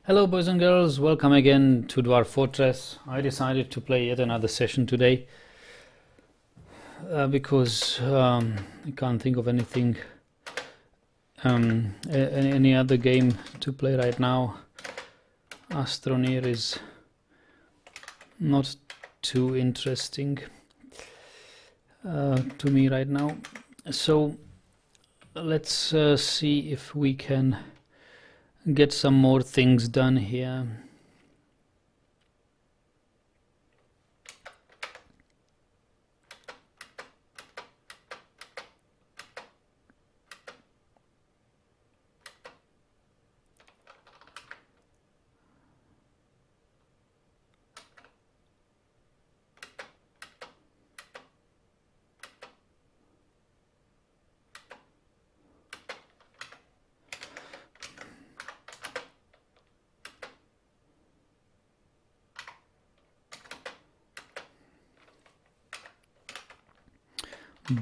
Hello boys and girls, welcome again to Dwarf Fortress. I decided to play yet another session today because I can't think of anything, any other game to play right now. Astroneer is not too interesting to me right now. So let's see if we can get some more things done here.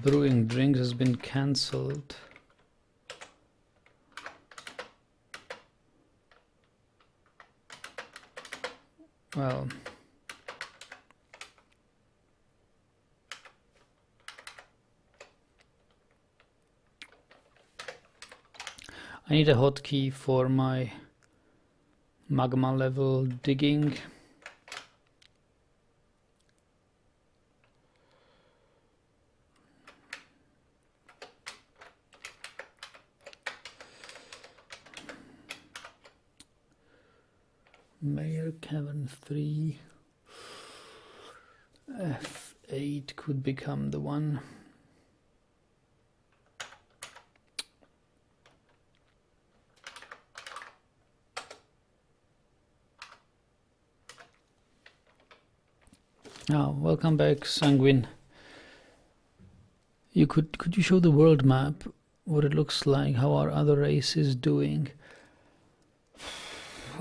Brewing drinks has been cancelled. Well, I need a hotkey for my magma level digging. Mayor Cavern 3. F8 could become the one. Oh, welcome back, Sanguine. Could you show the world map, what it looks like, how are other races doing?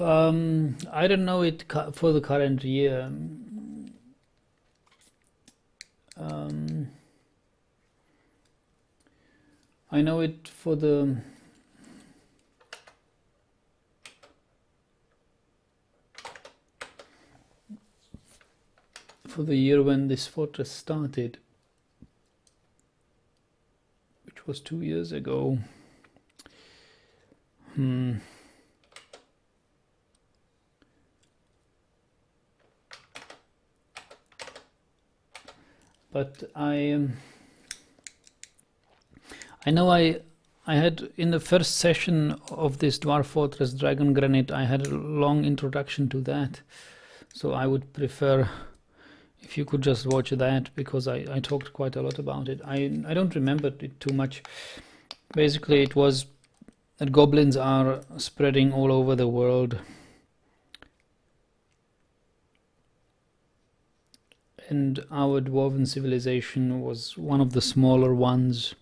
I don't know it for the current year. I know it for the year when this fortress started, which was 2 years ago. But I know I had in the first session of this Dwarf Fortress Dragongranite, I had a long introduction to that, so I would prefer if you could just watch that, because I talked quite a lot about it. I don't remember it too much. Basically it was that goblins are spreading all over the world, and our dwarven civilization was one of the smaller ones,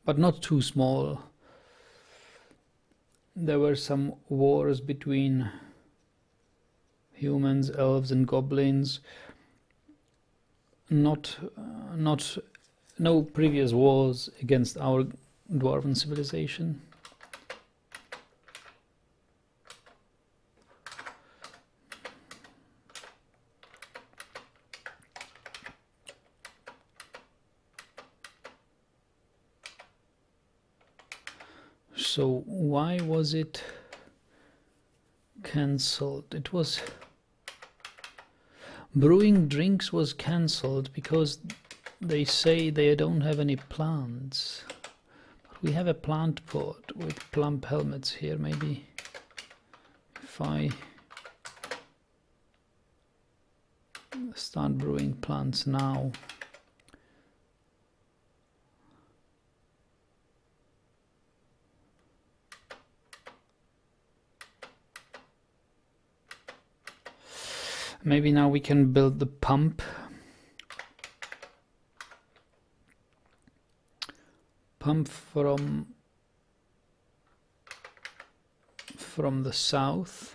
but not too small. There were some wars between humans, elves and goblins. No previous wars against our dwarven civilization. So why was it cancelled? It was brewing drinks was cancelled because they say they don't have any plants. But we have a plant pot with plump helmets here. Maybe if I start brewing plants now. Maybe now we can build the pump. Pump from the south.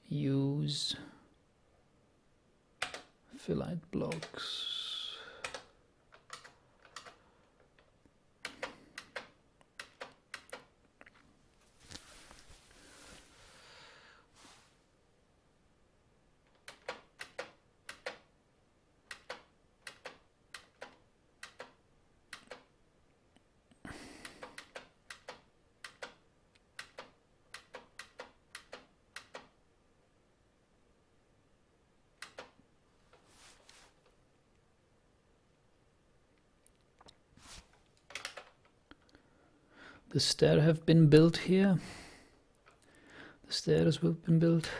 Use phyllite blocks. the stairs have been built here. The stairs have been built.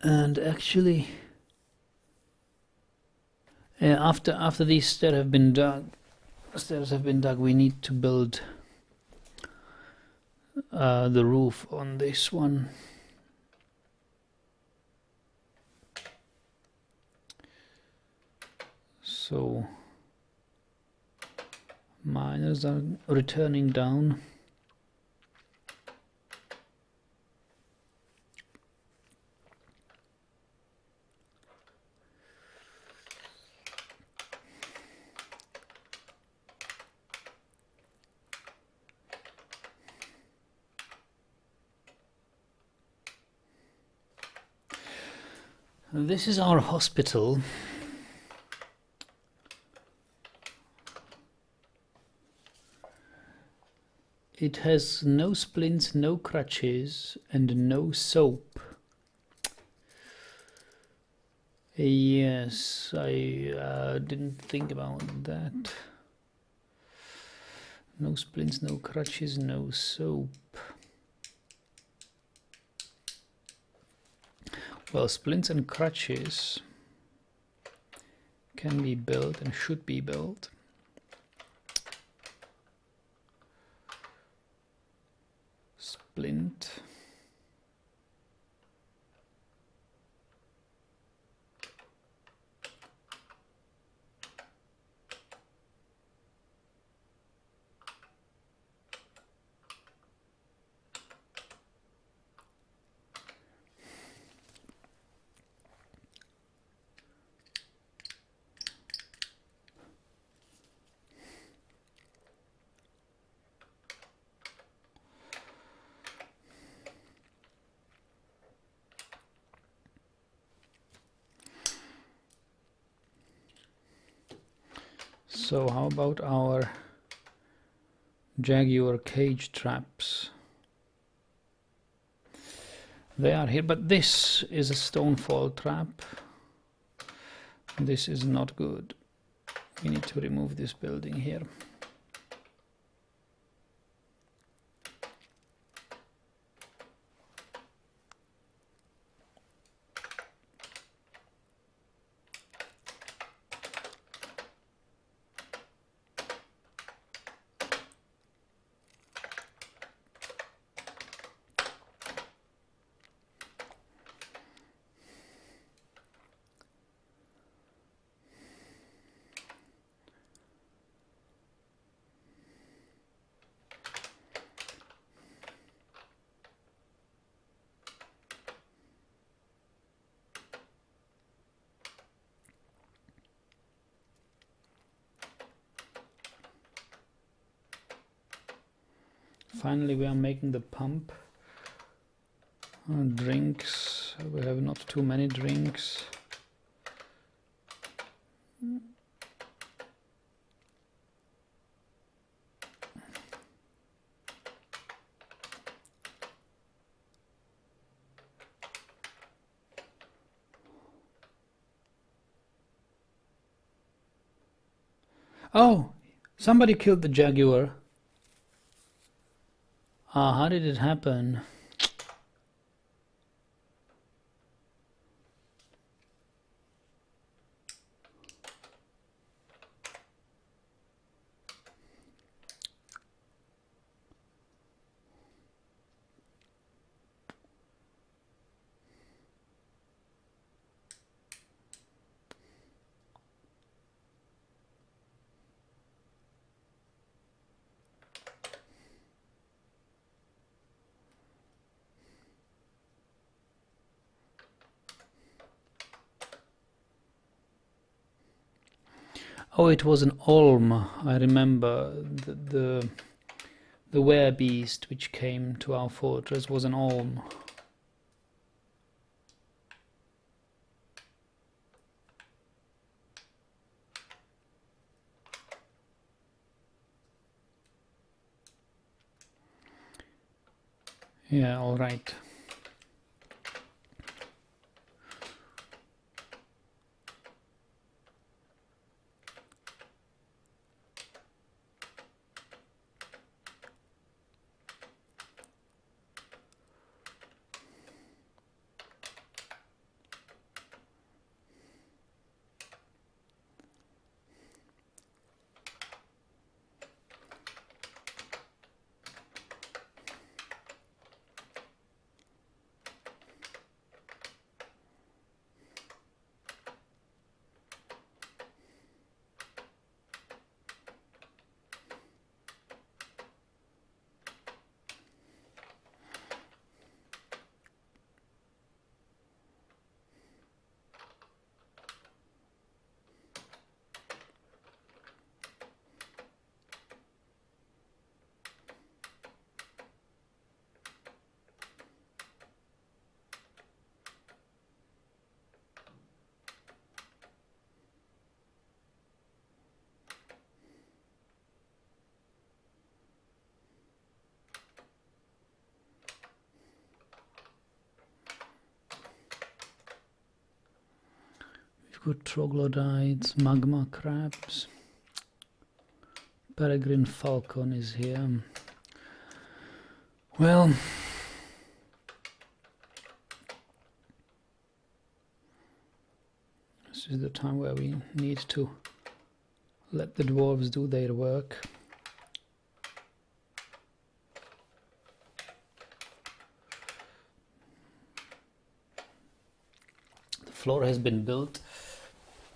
And actually, after these stairs have been dug, we need to build the roof on this one. So miners are returning down. This is our hospital. It has no splints, no crutches, and no soap. Yes, I didn't think about that. No splints, no crutches, no soap. Well, splints and crutches can be built and should be built. Splint. So how about our jaguar cage traps? They are here, but this is a stonefall trap. This is not good. We need to remove this building here. Finally, we are making the pump. Drinks. We have not too many drinks. Oh, somebody killed the jaguar. How did it happen? Oh, it was an olm. I remember the werebeast which came to our fortress was an olm. Yeah, all right. liquid troglodytes, magma crabs. Peregrine falcon is here. Well, this is the time where we need to let the dwarves do their work. The floor has been built,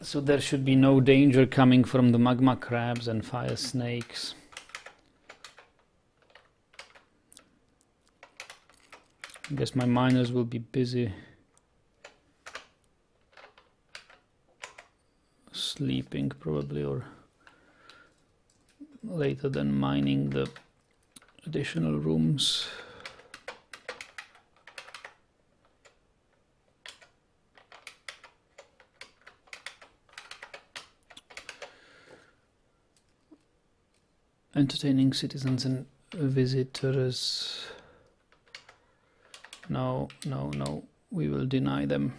so there should be no danger coming from the magma crabs and fire snakes. I guess my miners will be busy sleeping probably, or later than mining the additional rooms. Entertaining citizens and visitors. No, no, no, we will deny them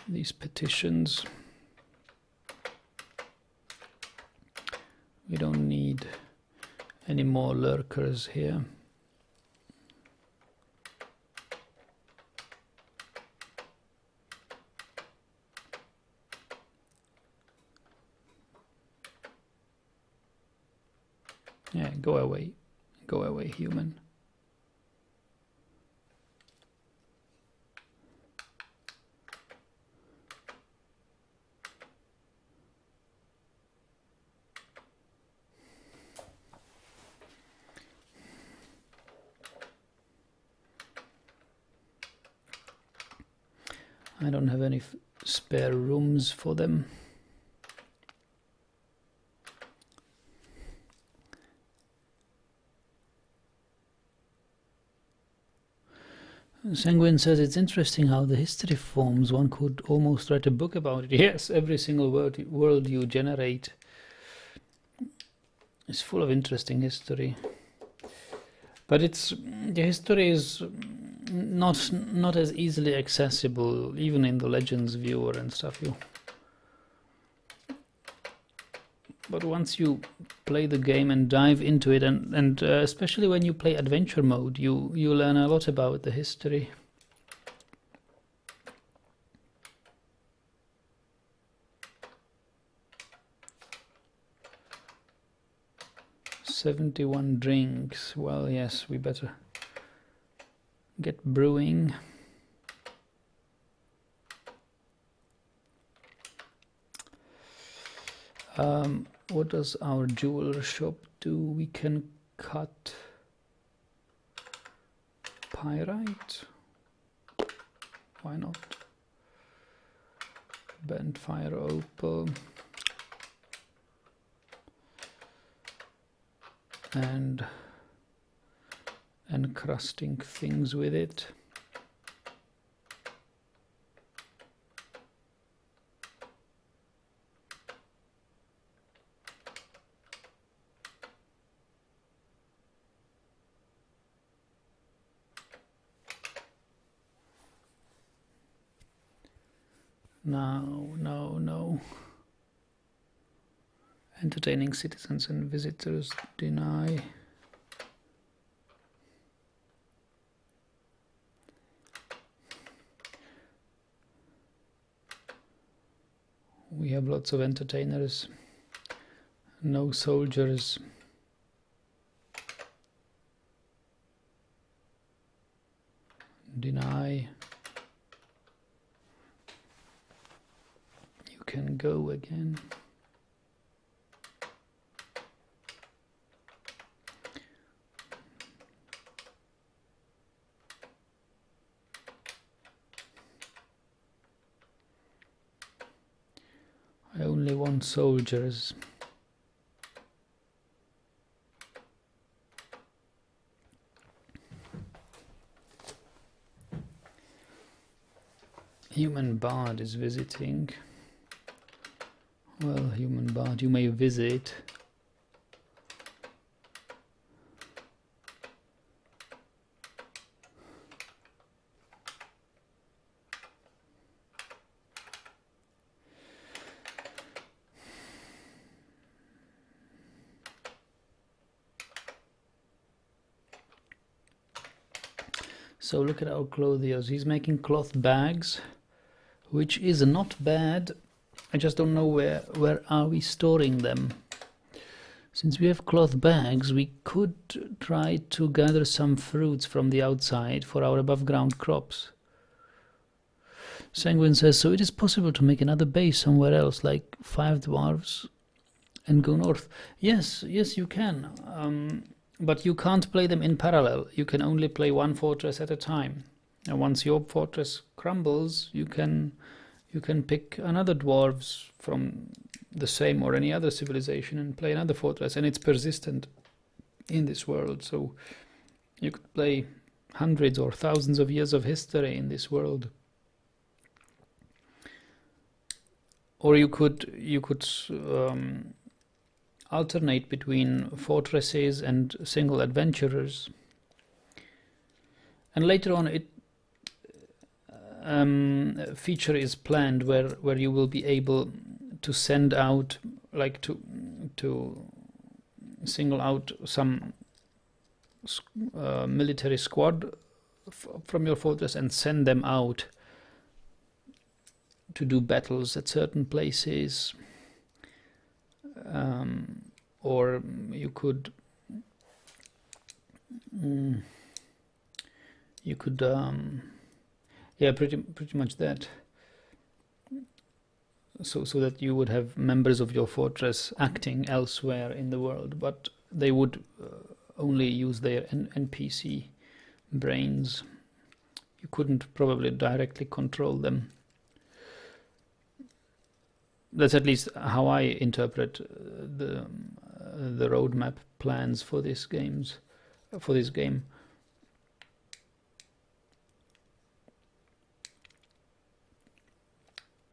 these petitions. We don't need any more lurkers here. Yeah, go away, human. I don't have any spare rooms for them. Sanguine says it's interesting how the history forms. One could almost write a book about it. Yes, every single world you generate is full of interesting history. But the history is not as easily accessible, even in the Legends viewer and stuff. But once you play the game and dive into it, and especially when you play adventure mode, you learn a lot about the history. "71 drinks. Well, yes, we better get brewing. What does our jeweler shop do? We can cut pyrite. Why not? Bent fire opal. And encrusting things with it. No. Entertaining citizens and visitors deny. We have lots of entertainers, no soldiers. Deny. You can go again. I only want soldiers. Human Bard is visiting. Well, Human Bard, you may visit. So look at our clothiers. He's making cloth bags, which is not bad. I just don't know where are we storing them. Since we have cloth bags, we could try to gather some fruits from the outside for our above ground crops. Sanguine says, so it is possible to make another base somewhere else, like 5 dwarves, and go north. Yes, you can. But you can't play them in parallel. You can only play one fortress at a time. And once your fortress crumbles, you can pick another dwarves from the same or any other civilization and play another fortress, and it's persistent in this world. So you could play hundreds or thousands of years of history in this world. Or you could alternate between fortresses and single adventurers. And later on, a feature is planned where you will be able to send out, like to single out some military squad from your fortress and send them out to do battles at certain places. Or you could yeah, pretty much that. So that you would have members of your fortress acting elsewhere in the world, but they would only use their NPC brains. You couldn't probably directly control them. That's at least how I interpret the roadmap plans for this game.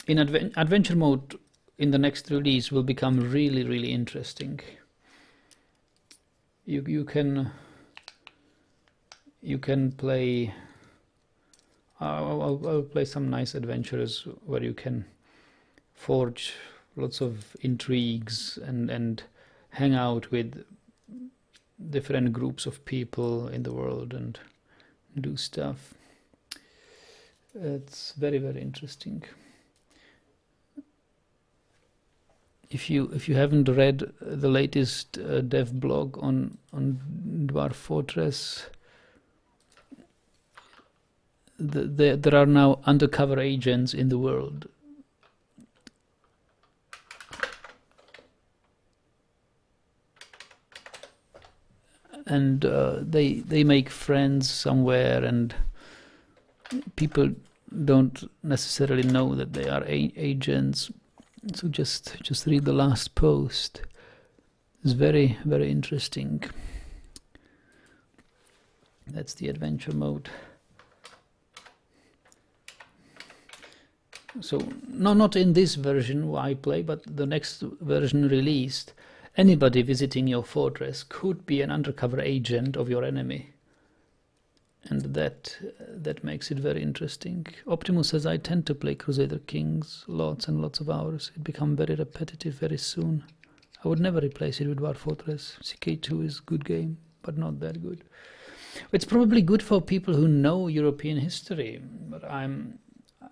In adventure mode in the next release will become really interesting. You can play. I'll play some nice adventures where you can forge lots of intrigues and hang out with different groups of people in the world and do stuff. It's very interesting. If you haven't read the latest dev blog on Dwarf Fortress, there are now undercover agents in the world. And they make friends somewhere, and people don't necessarily know that they are agents. So just read the last post. It's very interesting. That's the adventure mode. So not in this version I play, but the next version released. Anybody visiting your fortress could be an undercover agent of your enemy. And that makes it very interesting. Optimus says, I tend to play Crusader Kings lots and lots of hours. It becomes very repetitive very soon. I would never replace it with Dwarf Fortress. CK2 is a good game, but not that good. It's probably good for people who know European history, but I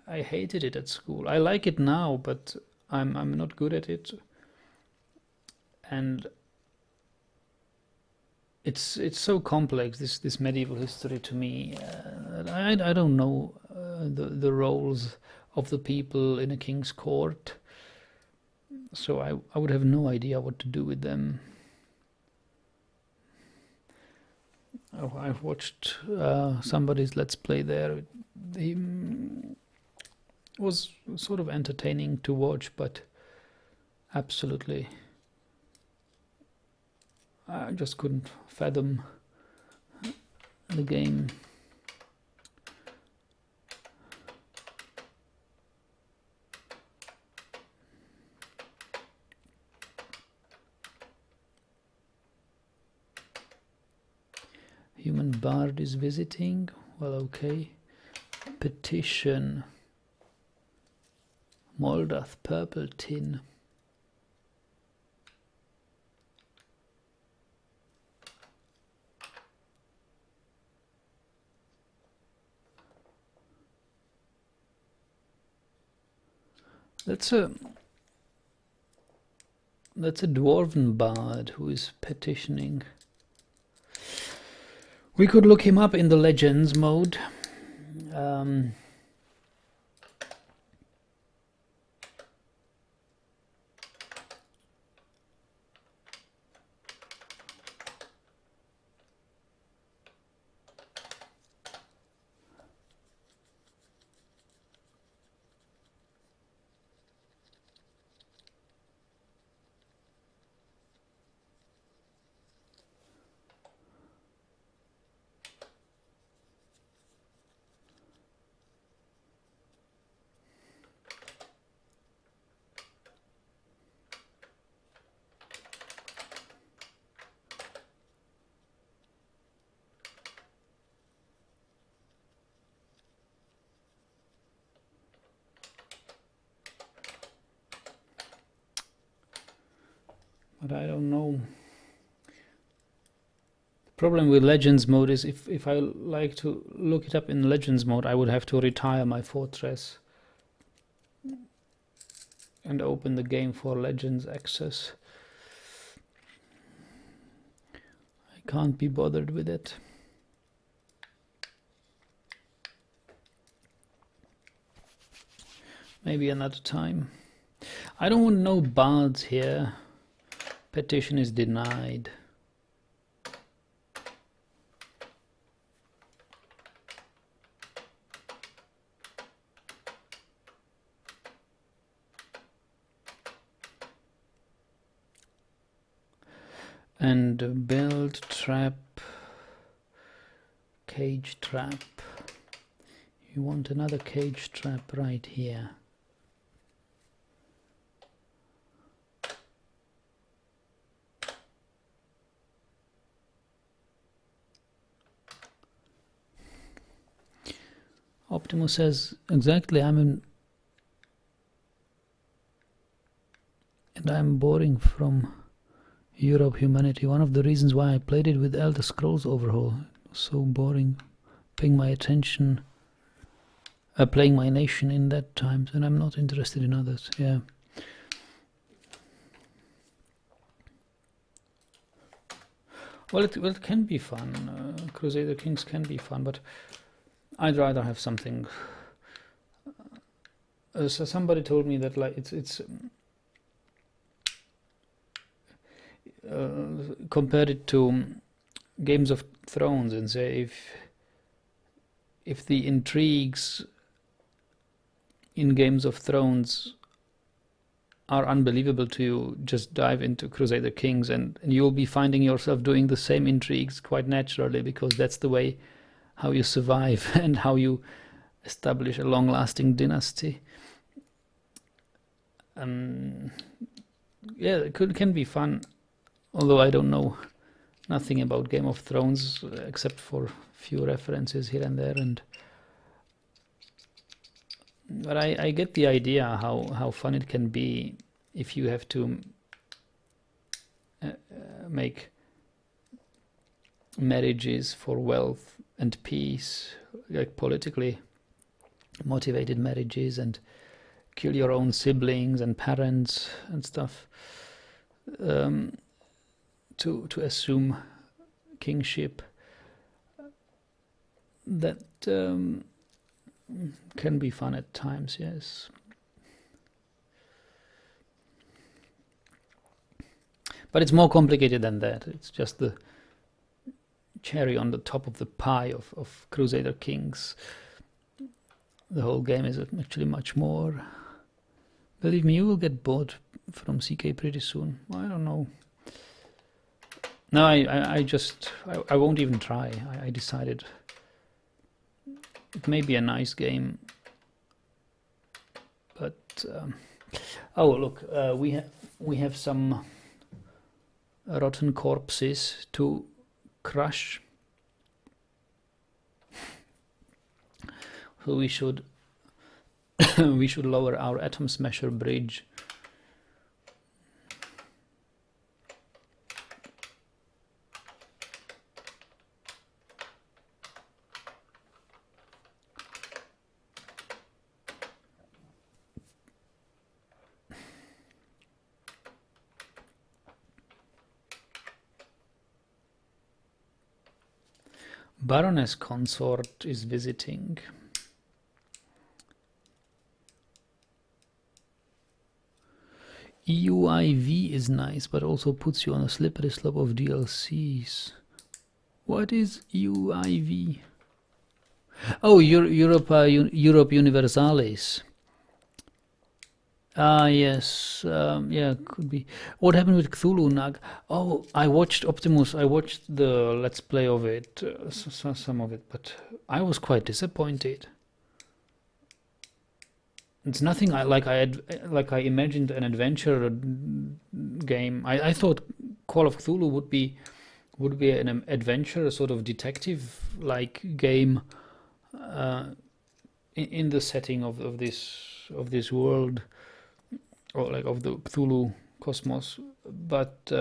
hated it at school. I like it now, but I'm not good at it. And it's so complex, this medieval history, to me. I don't know the roles of the people in a king's court, so I would have no idea what to do with them. I've watched somebody's Let's Play there. He was sort of entertaining to watch, but absolutely I just couldn't fathom the game. Human Bard is visiting. Well, okay. Petition. Moldath Purple Tin. That's a dwarven bard who is petitioning. We could look him up in the Legends mode. But I don't know. The problem with Legends mode is if I like to look it up in Legends mode, I would have to retire my fortress and open the game for Legends access. I can't be bothered with it. Maybe another time. I don't want no bards here. Petition is denied. And build trap, cage trap. You want another cage trap right here. Optimus says, exactly, and I'm boring from Europe Humanity. One of the reasons why I played it with Elder Scrolls Overhaul. It was so boring, paying my attention, playing my nation in that time, and I'm not interested in others, yeah. Well, it can be fun. Crusader Kings can be fun, but I'd rather have something. So somebody told me that like it's compared it to Games of Thrones and say if the intrigues in Games of Thrones are unbelievable to you, just dive into Crusader Kings and you'll be finding yourself doing the same intrigues quite naturally, because that's the way how you survive and how you establish a long-lasting dynasty. Yeah, it can be fun, although I don't know nothing about Game of Thrones except for a few references here and there, but I get the idea how fun it can be if you have to make marriages for wealth and peace, like politically motivated marriages, and kill your own siblings and parents and stuff to assume kingship. That can be fun at times, yes. But it's more complicated than that. It's just the cherry on the top of the pie of Crusader Kings. The whole game is actually much more. Believe me, you will get bored from CK pretty soon. I don't know. No, I won't even try. I decided it may be a nice game, but oh look, we have some rotten corpses to crush, so we should we should lower our atom smasher bridge. Baroness consort is visiting. EUIV is nice, but also puts you on a slippery slope of DLCs. What is EUIV? Oh, Europe Universalis. Ah, yes. Yeah, could be. What happened with Cthulhu Nag? Oh, I watched Optimus. I watched the Let's Play of it, some of it, but I was quite disappointed. It's nothing like I imagined an adventure game. I thought Call of Cthulhu would be an adventure, a sort of detective like game in the setting of this world, or like of the Cthulhu cosmos, but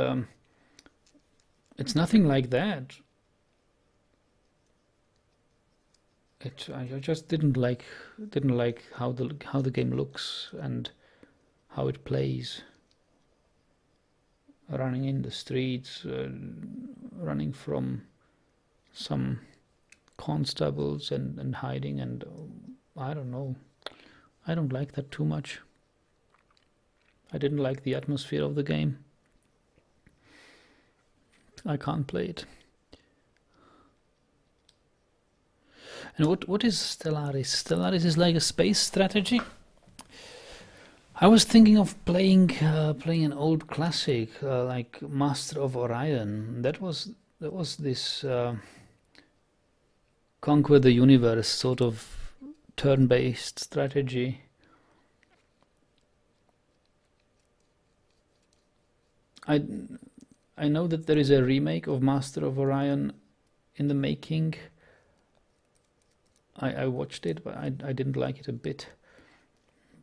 it's nothing like that. I just didn't like how the game looks and how it plays. Running in the streets, running from some constables and hiding, and I don't know. I don't like that too much. I didn't like the atmosphere of the game. I can't play it. And what is Stellaris? Stellaris is like a space strategy. I was thinking of playing an old classic like Master of Orion. That was this conquer the universe sort of turn-based strategy. I know that there is a remake of Master of Orion in the making. I watched it, but I didn't like it a bit.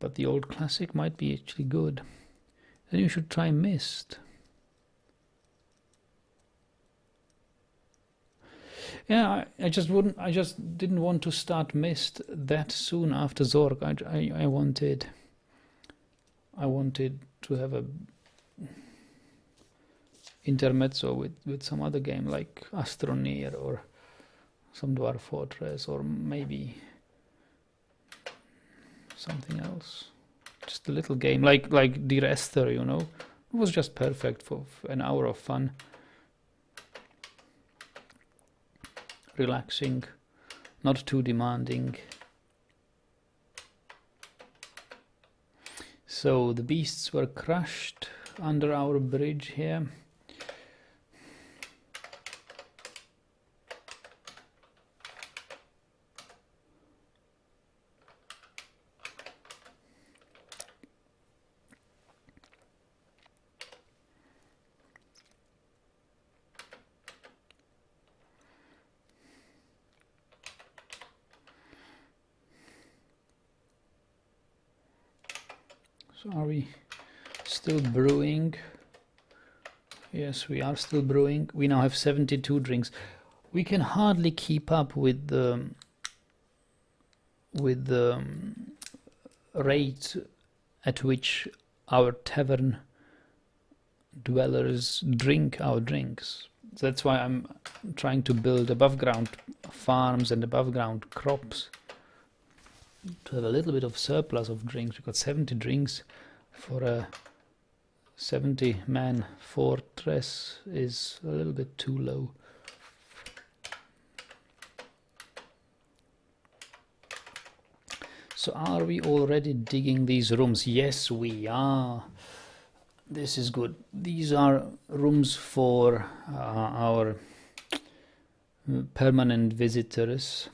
But the old classic might be actually good. Then you should try Myst. Yeah, I just didn't want to start Myst that soon after Zork. I wanted to have a intermezzo with some other game like Astroneer or some Dwarf Fortress, or maybe something else. Just a little game like Dear Esther, you know. It was just perfect for an hour of fun. Relaxing, not too demanding. So the beasts were crushed under our bridge here. So are we still brewing? Yes, we are still brewing. We now have 72 drinks. We can hardly keep up with the rate at which our tavern dwellers drink our drinks. That's why I'm trying to build above ground farms and above ground crops to have a little bit of surplus of drinks. We've got 70 drinks for a 70-man fortress is a little bit too low. So are we already digging these rooms? Yes, we are. This is good. These are rooms for our permanent visitors,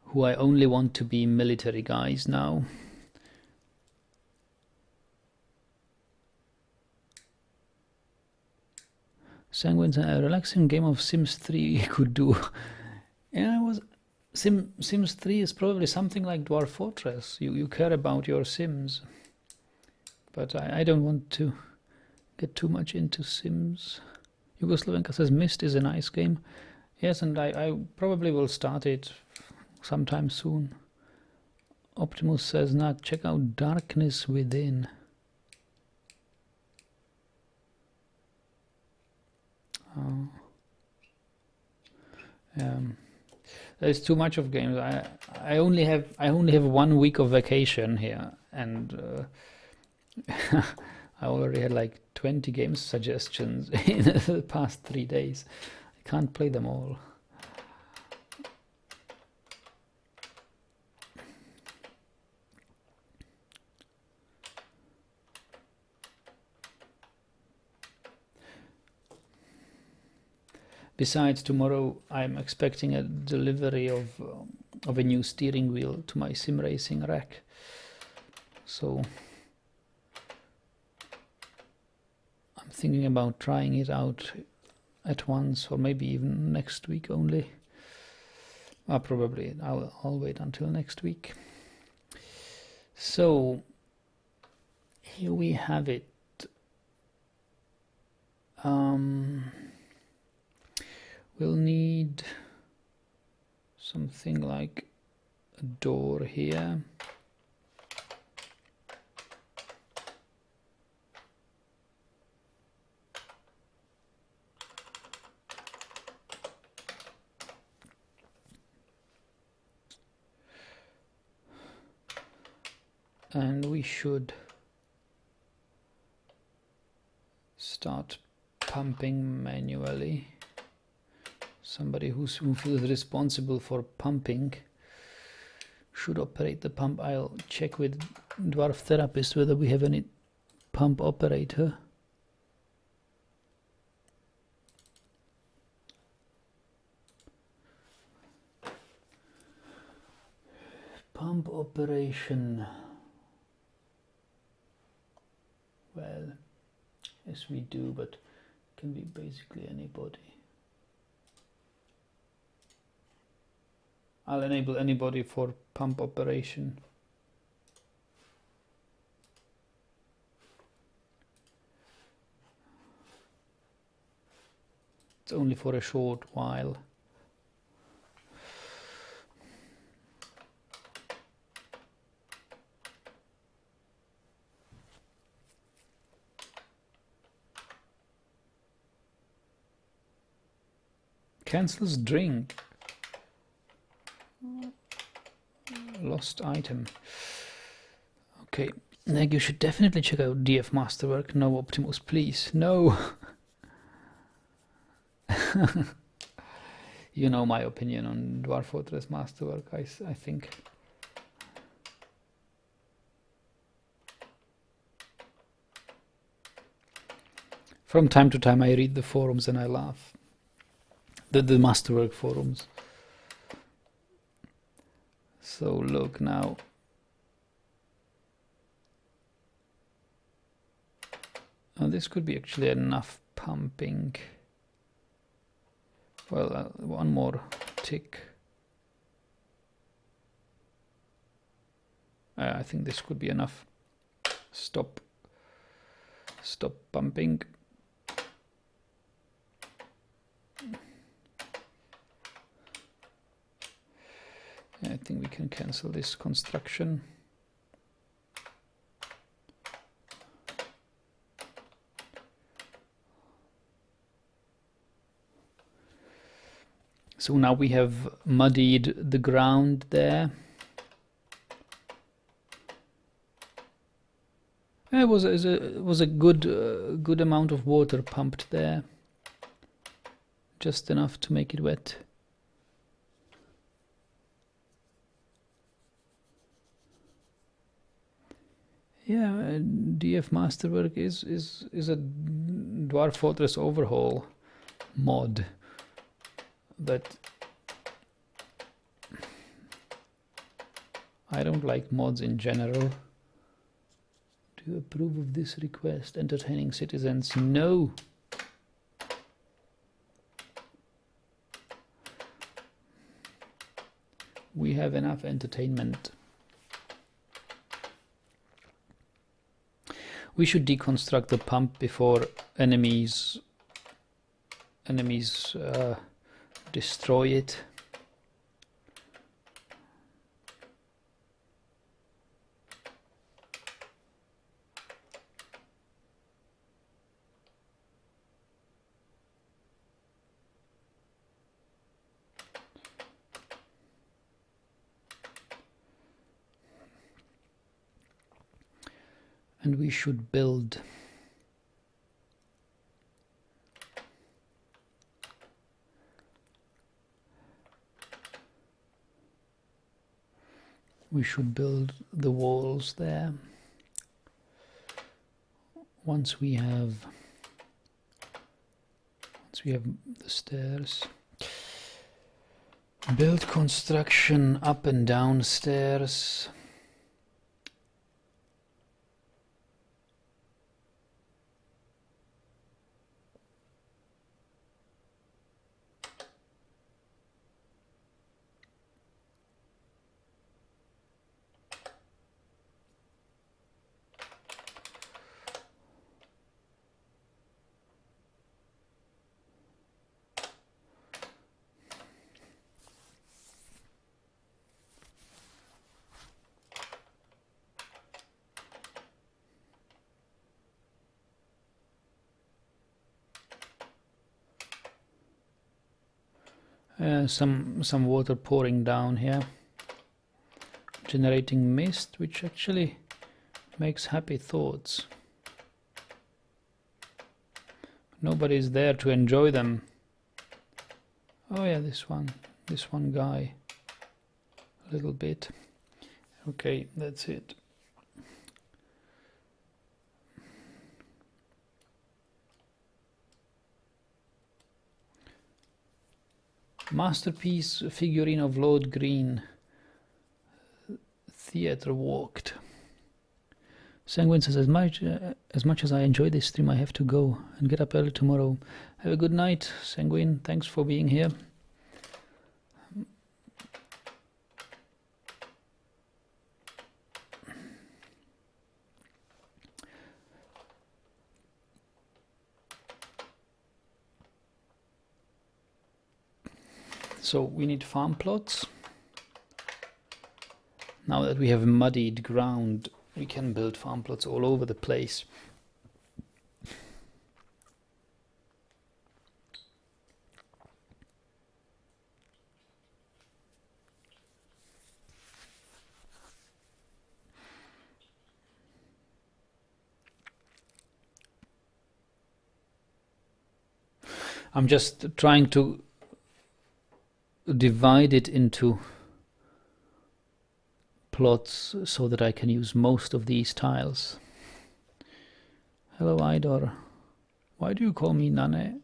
who I only want to be military guys now. Sanguine's a relaxing game of Sims 3 could do. Yeah, it was Sims 3 is probably something like Dwarf Fortress. You care about your Sims. But I don't want to get too much into Sims. Yugoslavenka says Myst is a nice game. Yes, and I probably will start it sometime soon. Optimus says, "Nah, check out Darkness Within." There's too much of games. I only have 1 week of vacation here, and I already had like 20 game suggestions in the past 3 days. I can't play them all. Besides, tomorrow I'm expecting a delivery of a new steering wheel to my sim racing rack. So I'm thinking about trying it out at once, or maybe even next week only. Probably I'll wait until next week. So here we have it. We'll need something like a door here. And we should start pumping manually. Somebody who feels responsible for pumping should operate the pump. I'll check with Dwarf Therapist whether we have any pump operator. Pump operation. Well, yes we do, but it can be basically anybody. I'll enable anybody for pump operation. It's only for a short while. Cancels drink. Lost item. Okay, Neg, you should definitely check out DF Masterwork. No Optimus, please. No. You know my opinion on Dwarf Fortress Masterwork, I think. From time to time I read the forums and I laugh. The Masterwork forums. So look now. Oh, this could be actually enough pumping. Well, one more tick. I think this could be enough. Stop pumping. I think we can cancel this construction. So now we have muddied the ground there. It was a good amount of water pumped there, just enough to make it wet. Yeah, DF Masterwork is a Dwarf Fortress overhaul mod, but I don't like mods in general. Do you approve of this request? Entertaining citizens? No. We have enough entertainment. We should deconstruct the pump before enemies destroy it. and we should build. We should build the walls there. Once we have the stairs. Build construction up and down stairs. Some water pouring down here, generating mist, which actually makes happy thoughts. Nobody's there to enjoy them. Oh yeah, this one guy, a little bit. Okay, that's it. Masterpiece figurine of Lord Green. Theatre walked. Sanguine says, as much as I enjoy this stream, I have to go and get up early tomorrow. Have a good night, Sanguine. Thanks for being here. So we need farm plots. Now that we have muddied ground, we can build farm plots all over the place. I'm just trying to divide it into plots so that I can use most of these tiles. Hello, Idor. Why do you call me Nane?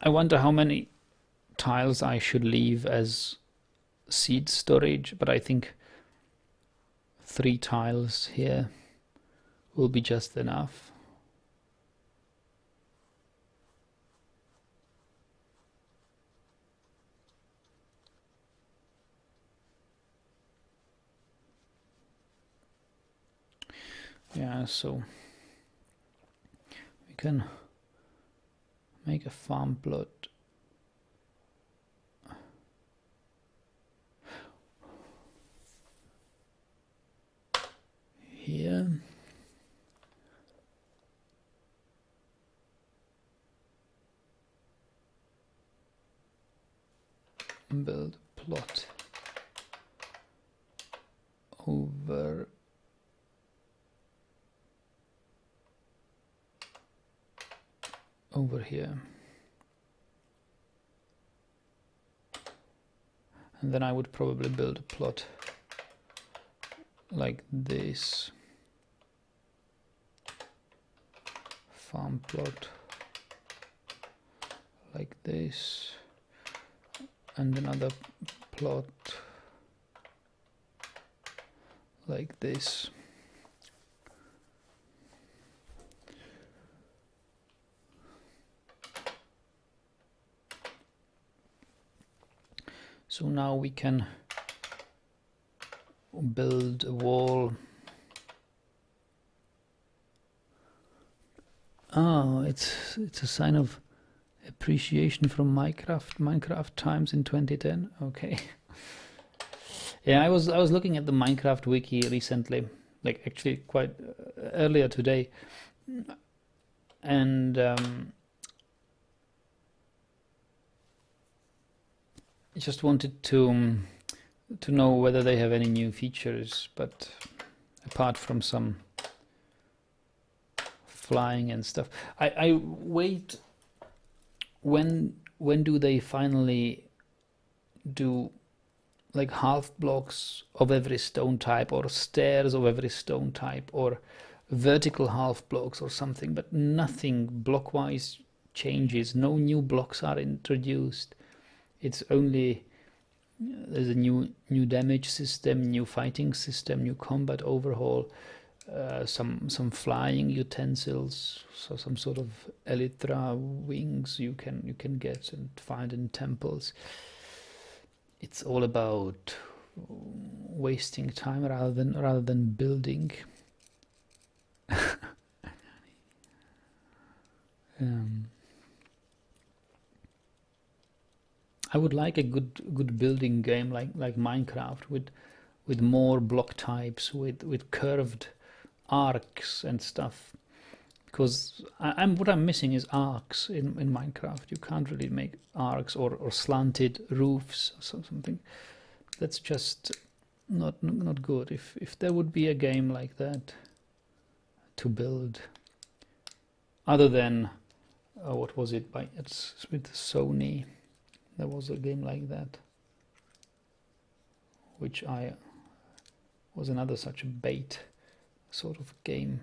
I wonder how many tiles I should leave as seed storage, but I think 3 tiles here will be just enough. Yeah, so we can make a farm plot. Here. Build plot over here, and then I would probably build a plot like this. Farm plot like this, and another plot like this. So now we can build a wall. Oh, it's a sign of appreciation from Minecraft times in 2010. Okay. Yeah, I was looking at the Minecraft wiki recently, like actually quite earlier today, and just wanted to know whether they have any new features, but apart from some flying and stuff, I wait. When do they finally do like half blocks of every stone type, or stairs of every stone type, or vertical half blocks or something, but nothing blockwise changes. No new blocks are introduced. It's only there's a new damage system, new fighting system, new combat overhaul, some flying utensils, so some sort of elytra wings you can get and find in temples. It's all about wasting time rather than building. I would like a good building game like Minecraft with more block types, with curved arcs and stuff, because what I'm missing is arcs in Minecraft. You can't really make arcs or slanted roofs or something. That's just not good. If there would be a game like that to build, other than what was it by it's with Sony. There was a game like that, which was another such a bait sort of game.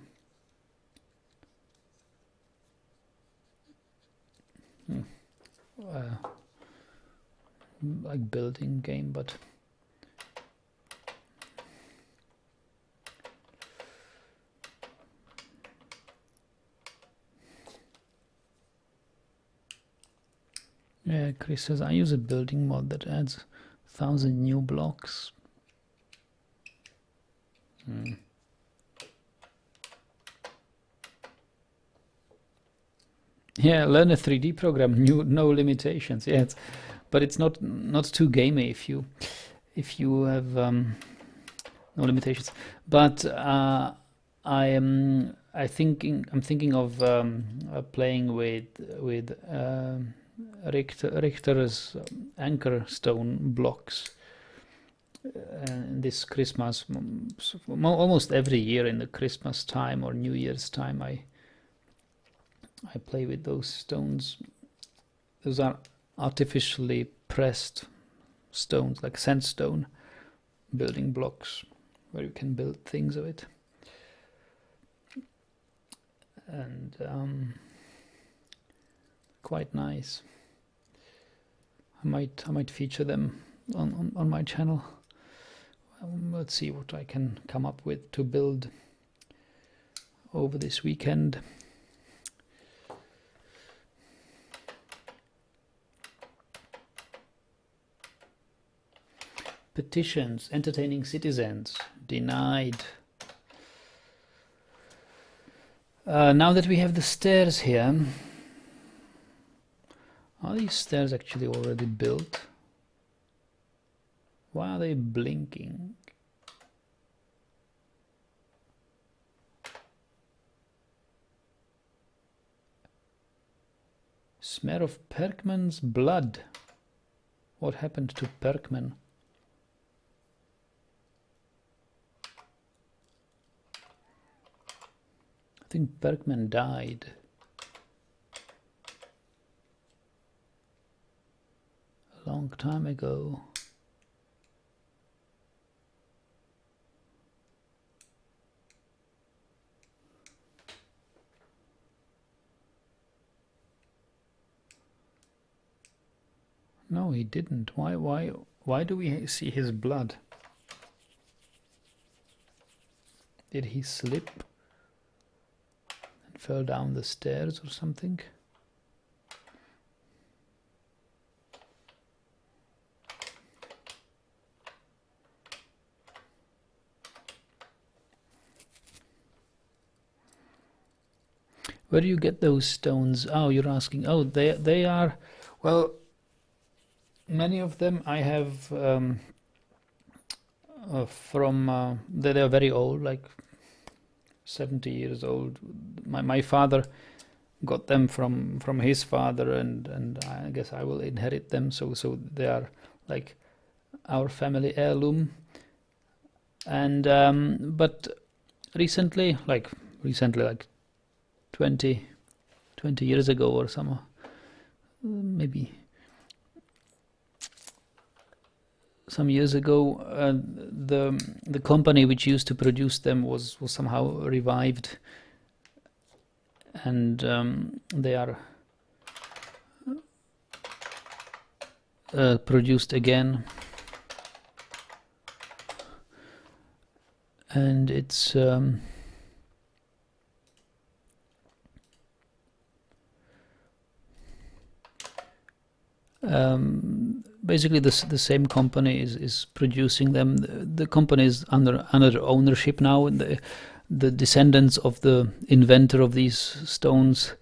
Like building game, but yeah, Chris says I use a building mod that adds 1,000 new blocks. Yeah, learn a 3D program, no limitations. Yeah, but it's not too gamey if you have no limitations. But I'm thinking of playing with Richter's anchor stone blocks this Christmas. Almost every year in the Christmas time or New Year's time, I play with those stones. Those are artificially pressed stones, like sandstone building blocks, where you can build things of it. And quite nice. I might feature them on my channel. Let's see what I can come up with to build over this weekend. Petitions, entertaining citizens, denied. Now that we have the stairs here, are these stairs actually already built? Why are they blinking? Smear of Perkman's blood. What happened to Perkman? I think Perkman died. A long time ago. No, he didn't. Why do we see his blood? Did he slip and fell down the stairs or something? Where do you get those stones? Oh, you're asking. Oh, they are, well, many of them I have from they are very old, like 70 years old. My father got them from his father, and I guess I will inherit them. So they are like our family heirloom. And but recently, like 20 years ago or some, maybe some years ago, the company which used to produce them was somehow revived, and they are produced again, and it's basically the same company is producing them. The company is under ownership now, and the descendants of the inventor of these stones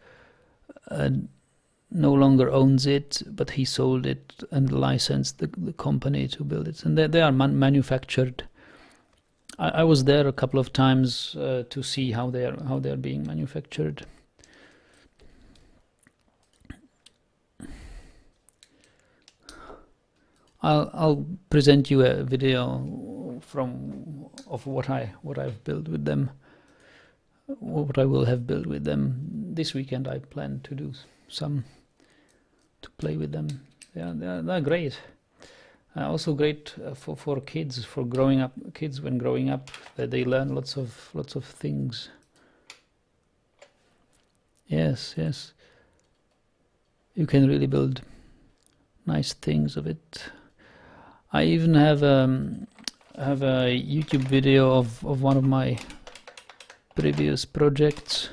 no longer owns it, but he sold it and licensed the company to build it, and they are manufactured. I was there a couple of times to see how they are being manufactured. I'll present you a video of what I've built with them, what I will have built with them this weekend. I plan to do some to play with them. They're great. Also great for kids, for growing up. Kids when growing up, they learn lots of things. Yes, you can really build nice things of it. I even have a YouTube video of one of my previous projects.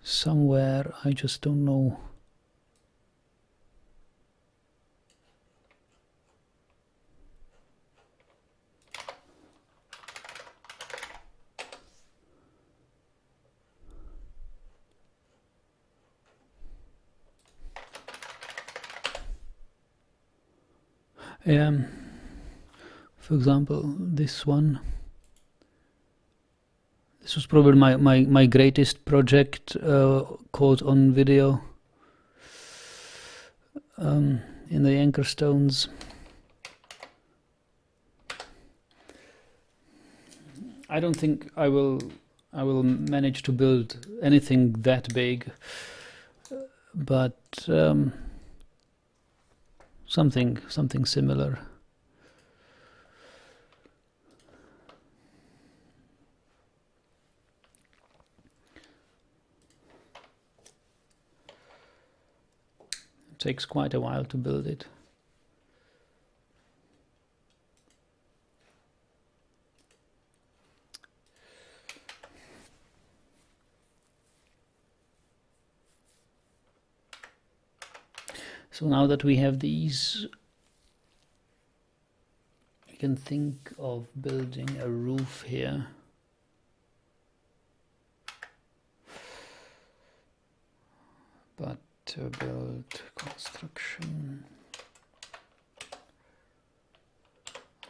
Somewhere, I just don't know. For example, this one. This was probably my greatest project caught on video in the anchor stones. I don't think I will manage to build anything that big, but something similar. It takes quite a while to build it. So now that we have these, we can think of building a roof here. But to build construction,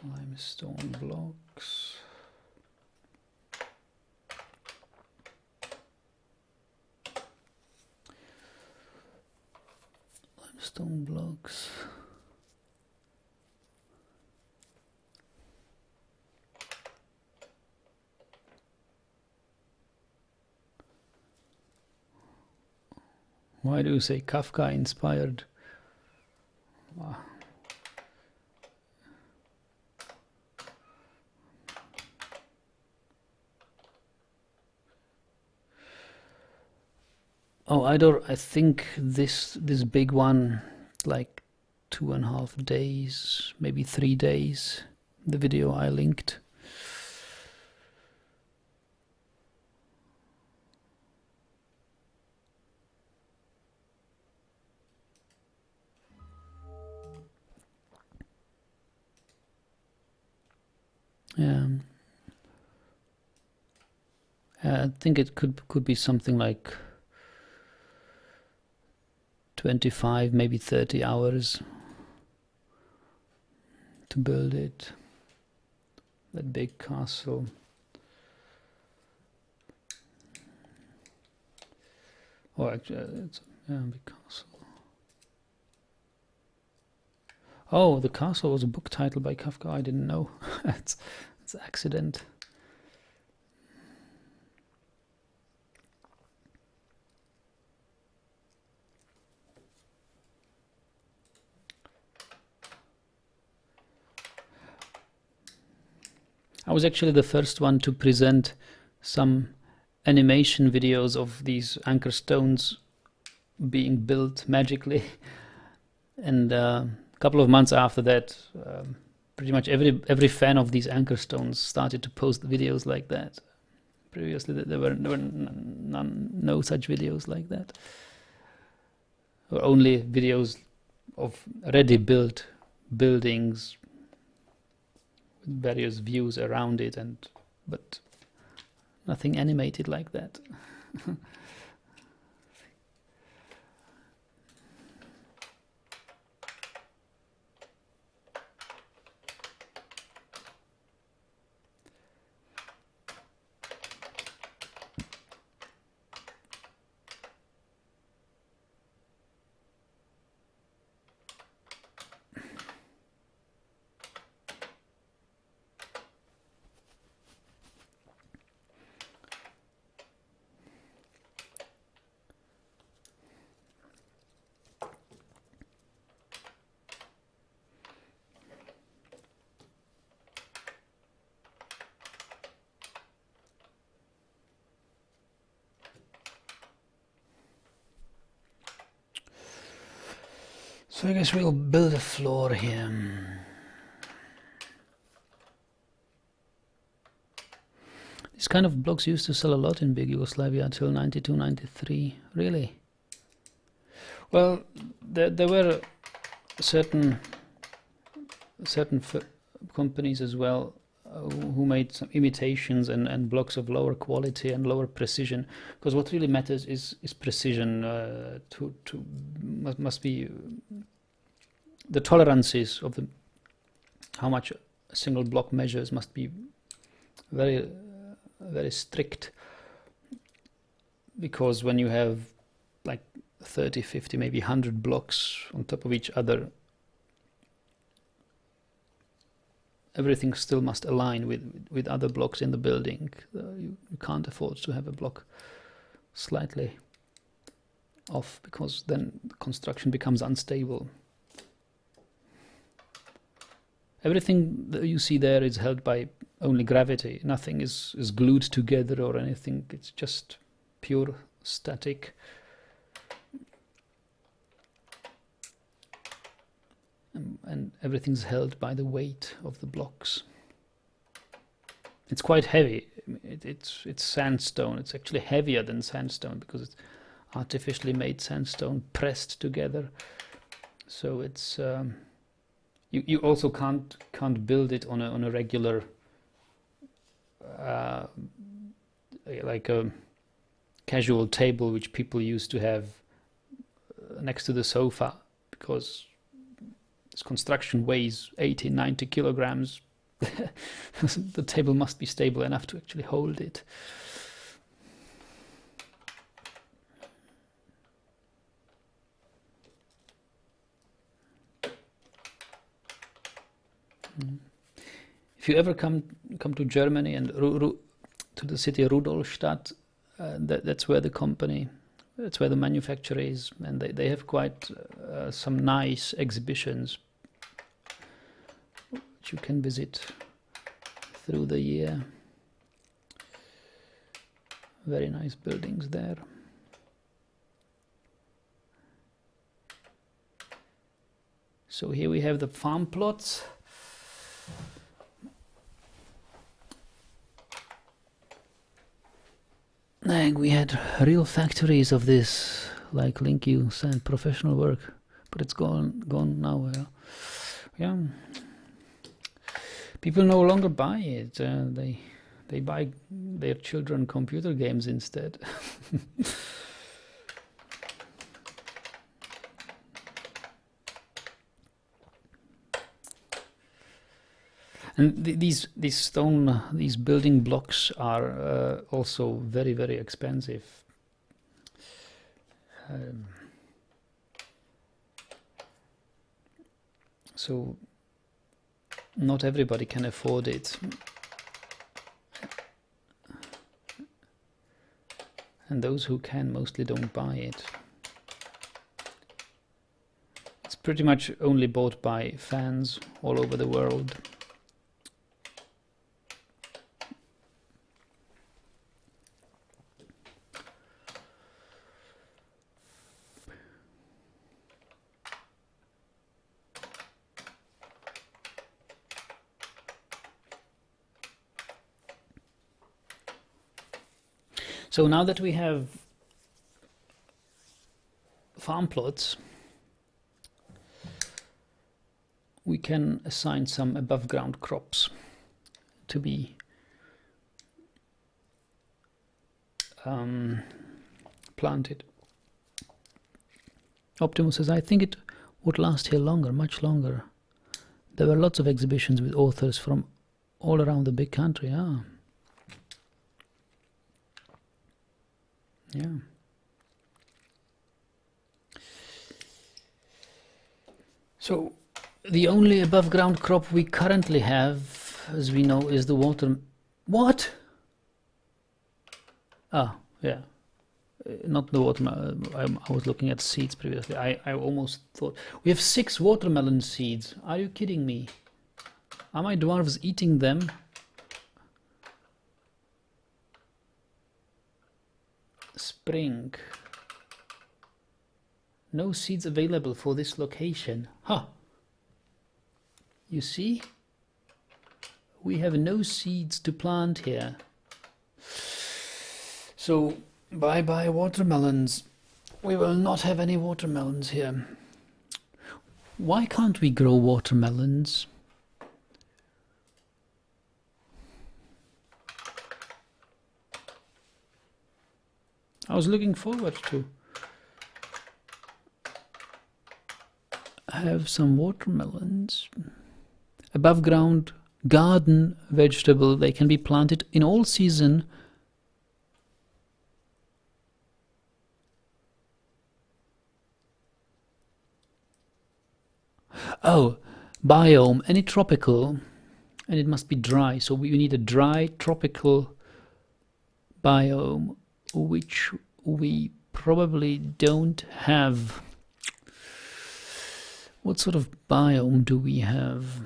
limestone blocks. Limestone blocks. Why do you say Kafka inspired? Wow. Oh, I think this big one, like 2.5 days, maybe 3 days. The video I linked. I think it could be something like 25, maybe 30 hours to build it. That big castle. Oh, actually, it's a big castle. Oh, the castle was a book title by Kafka. I didn't know. it's an accident. I was actually the first one to present some animation videos of these anchor stones being built magically, and a couple of months after that, pretty much every fan of these anchor stones started to post videos like that. Previously, there were no such videos like that, or only videos of ready built buildings with various views around it, but nothing animated like that. So I guess we'll build a floor here. These kind of blocks used to sell a lot in big Yugoslavia until 92, 93. Really? Well, there were certain companies as well who made some imitations and blocks of lower quality and lower precision, because what really matters is precision. Must be the tolerances of how much a single block measures must be very strict, because when you have like 30, 50, maybe 100 blocks on top of each other, everything still must align with other blocks in the building. You can't afford to have a block slightly off, because then the construction becomes unstable. Everything that you see there is held by only gravity. Nothing is glued together or anything. It's just pure static. And everything's held by the weight of the blocks. It's quite heavy. It's sandstone. It's actually heavier than sandstone because it's artificially made sandstone pressed together. So it's you also can't build it on a regular like a casual table which people used to have next to the sofa, because this construction weighs 80, 90 kilograms. The table must be stable enough to actually hold it. If you ever come to Germany and to the city of Rudolstadt, that's where the company, that's where the manufacturer is, and they have quite some nice exhibitions which you can visit through the year. Very nice buildings there. So here we have the farm plots. And we had real factories of this, like Link you said, professional work, but it's gone now. Yeah, people no longer buy it. They buy their children computer games instead. And these stone, these building blocks are also very, very expensive. So not everybody can afford it. And those who can mostly don't buy it. It's pretty much only bought by fans all over the world. So now that we have farm plots, we can assign some above ground crops to be planted. Optimus says, I think it would last here longer, much longer. There were lots of exhibitions with authors from all around the big country. Ah. Yeah. So the only above ground crop we currently have, as we know, is the water. What? Ah, yeah. Not the watermelon. I was looking at seeds previously. I almost thought we have 6 watermelon seeds. Are you kidding me? Are my dwarves eating them? Spring. No seeds available for this location. Huh. You see? We have no seeds to plant here. So, bye-bye watermelons. We will not have any watermelons here. Why can't we grow watermelons? I was looking forward to have some watermelons. Above ground garden vegetable, they can be planted in all season. Oh, biome, any tropical, and it must be dry, so we need a dry tropical biome, which we probably don't have. What sort of biome do we have?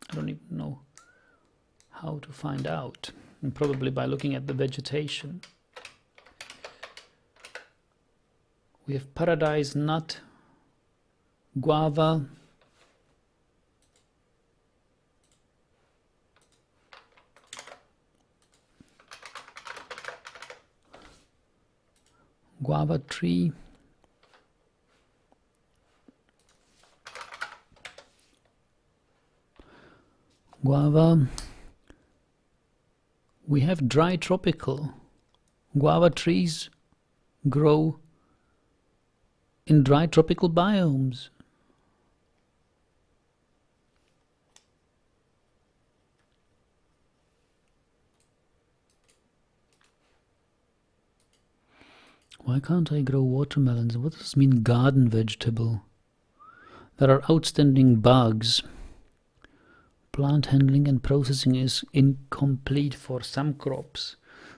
I don't even know how to find out, and probably by looking at the vegetation. We have paradise nut, guava, guava tree, guava. We have dry tropical. Guava trees grow in dry tropical biomes. Why can't I grow watermelons? What does this mean, garden vegetable? There are outstanding bugs. Plant handling and processing is incomplete for some crops.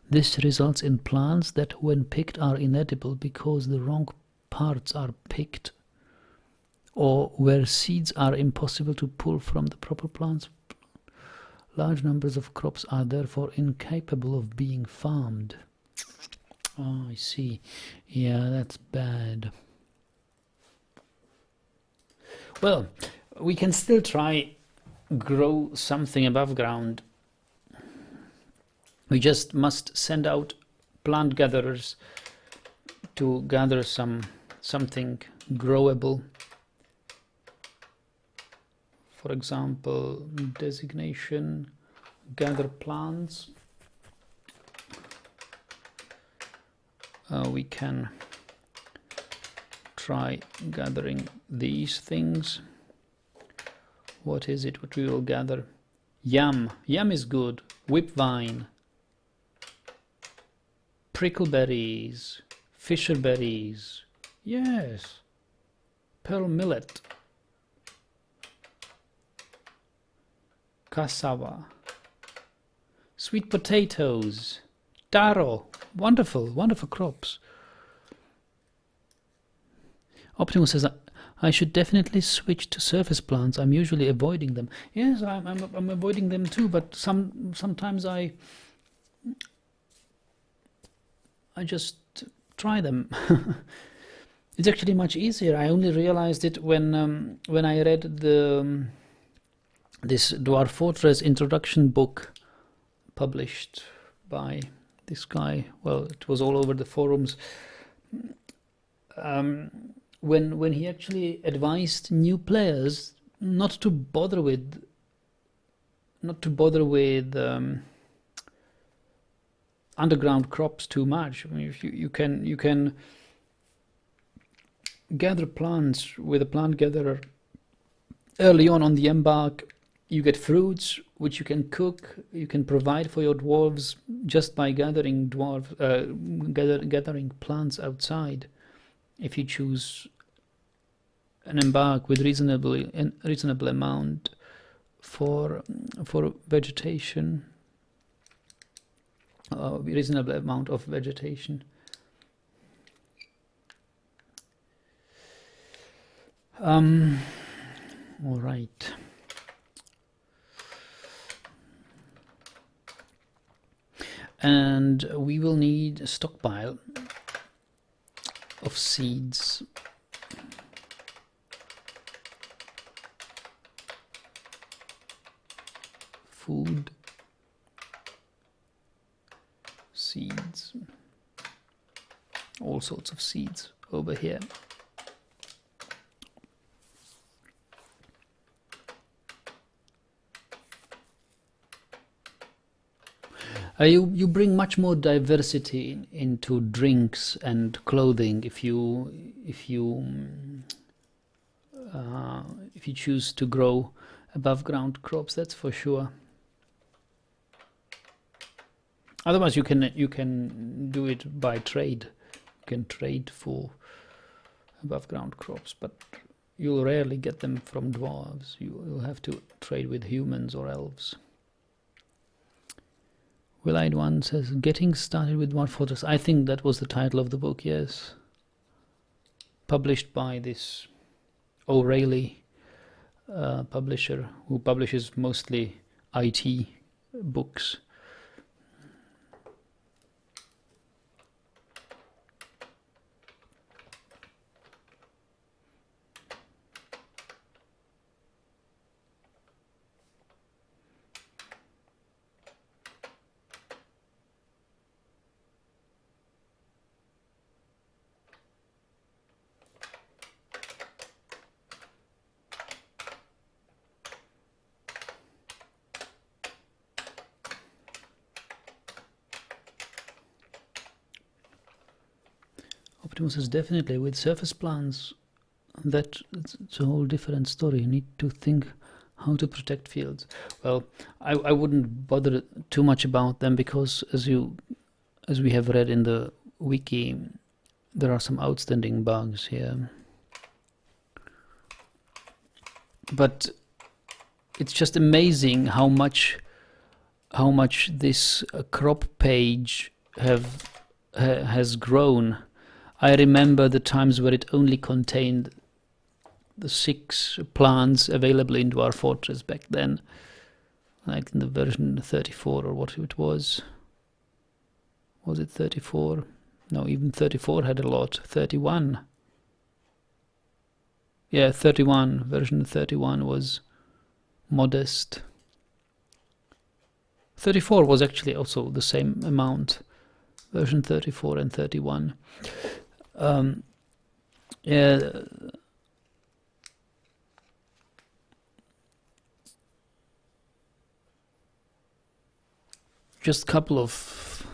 This results in plants that when picked are inedible because the wrong parts are picked, or where seeds are impossible to pull from the proper plants. Large numbers of crops are therefore incapable of being farmed. Oh, I see. Yeah, that's bad. Well, we can still try grow something above ground. We just must send out plant gatherers to gather something growable. For example, designation, gather plants. We can try gathering these things. What is it what we will gather? Yam. Yam is good. Whipvine. Prickleberries. Fisherberries. Yes. Pearl millet. Cassava. Sweet potatoes. Taro. Wonderful, wonderful crops. Optimus says, I should definitely switch to surface plants. I'm usually avoiding them. Yes, I'm avoiding them too, but sometimes I just try them. It's actually much easier. I only realized it when I read this Dwarf Fortress introduction book published by this guy. Well, it was all over the forums. When he actually advised new players not to bother with underground crops too much. I mean, if you can gather plants with a plant gatherer early on the embark. You get fruits which you can cook. You can provide for your dwarves just by gathering gathering plants outside. If you choose an embark with reasonable amount for vegetation, reasonable amount of vegetation. All right. And we will need a stockpile of seeds. Food. Seeds. All sorts of seeds over here. You bring much more diversity into drinks and clothing if you choose to grow above ground crops. That's for sure. Otherwise, you can do it by trade. You can trade for above ground crops, but you'll rarely get them from dwarves. You'll have to trade with humans or elves. Will-eyed One says, getting started with Dwarf Fortress. I think that was the title of the book, yes. Published by this O'Reilly publisher who publishes mostly IT books. Optimus is definitely with surface plants. That's a whole different story. You need to think how to protect fields. Well, I wouldn't bother too much about them because as we have read in the wiki, there are some outstanding bugs here. But it's just amazing how much this crop page has grown. I remember the times where it only contained the 6 plants available in Dwarf Fortress back then, like in the version 34 or what it was. Was it 34? No, even 34 had a lot. 31. Yeah, 31. Version 31 was modest. 34 was actually also the same amount. Version 34 and 31. Yeah. Just couple of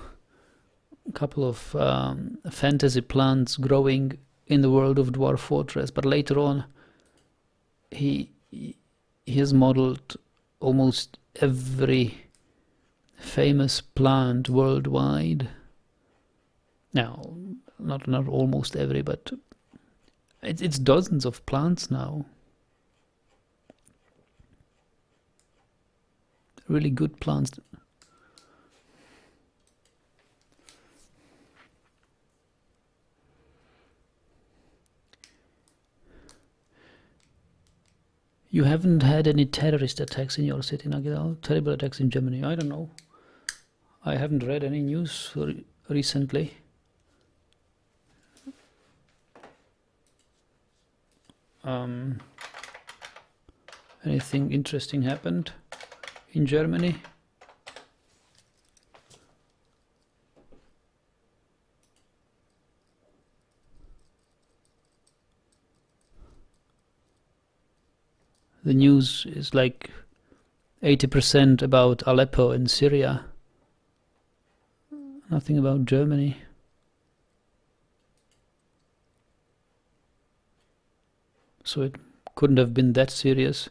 fantasy plants growing in the world of Dwarf Fortress, but later on he has modeled almost every famous plant worldwide. Now, not almost every, but it's dozens of plants now. Really good plants. You haven't had any terrorist attacks in your city, Nagidal? Terrible attacks in Germany? I don't know. I haven't read any news recently. Anything interesting happened in Germany? The news is like 80% about Aleppo and Syria. Nothing about Germany. So it couldn't have been that serious.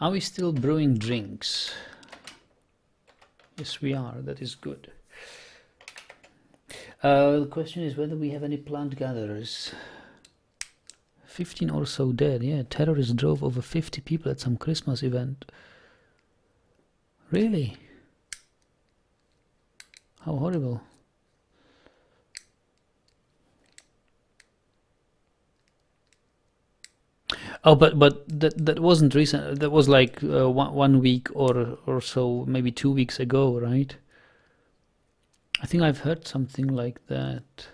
Are we still brewing drinks? Yes, we are. That is good. The question is whether we have any plant gatherers. 15 or so dead. Yeah, terrorists drove over 50 people at some Christmas event. Really? How horrible. Oh, but that wasn't recent. That was like 1 week or so, maybe 2 weeks ago, right? I think I've heard something like that.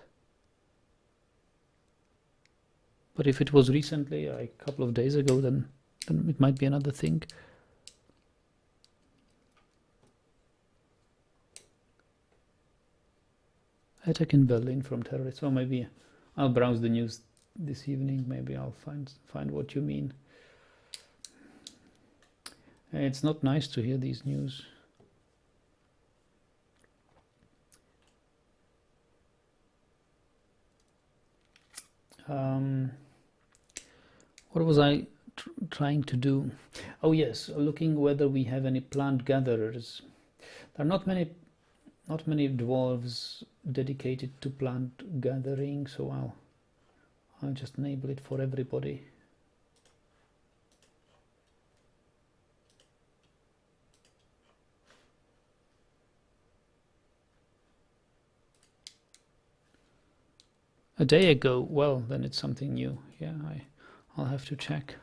But if it was recently, a couple of days ago, then it might be another thing. Attack in Berlin from terrorists. Well, maybe I'll browse the news this evening. Maybe I'll find what you mean. It's not nice to hear these news. What was I trying to do? Oh yes, looking whether we have any plant gatherers. There are not many dwarves dedicated to plant gathering, so I'll just enable it for everybody. A day ago? Well, then it's something new. Yeah, I'll have to check.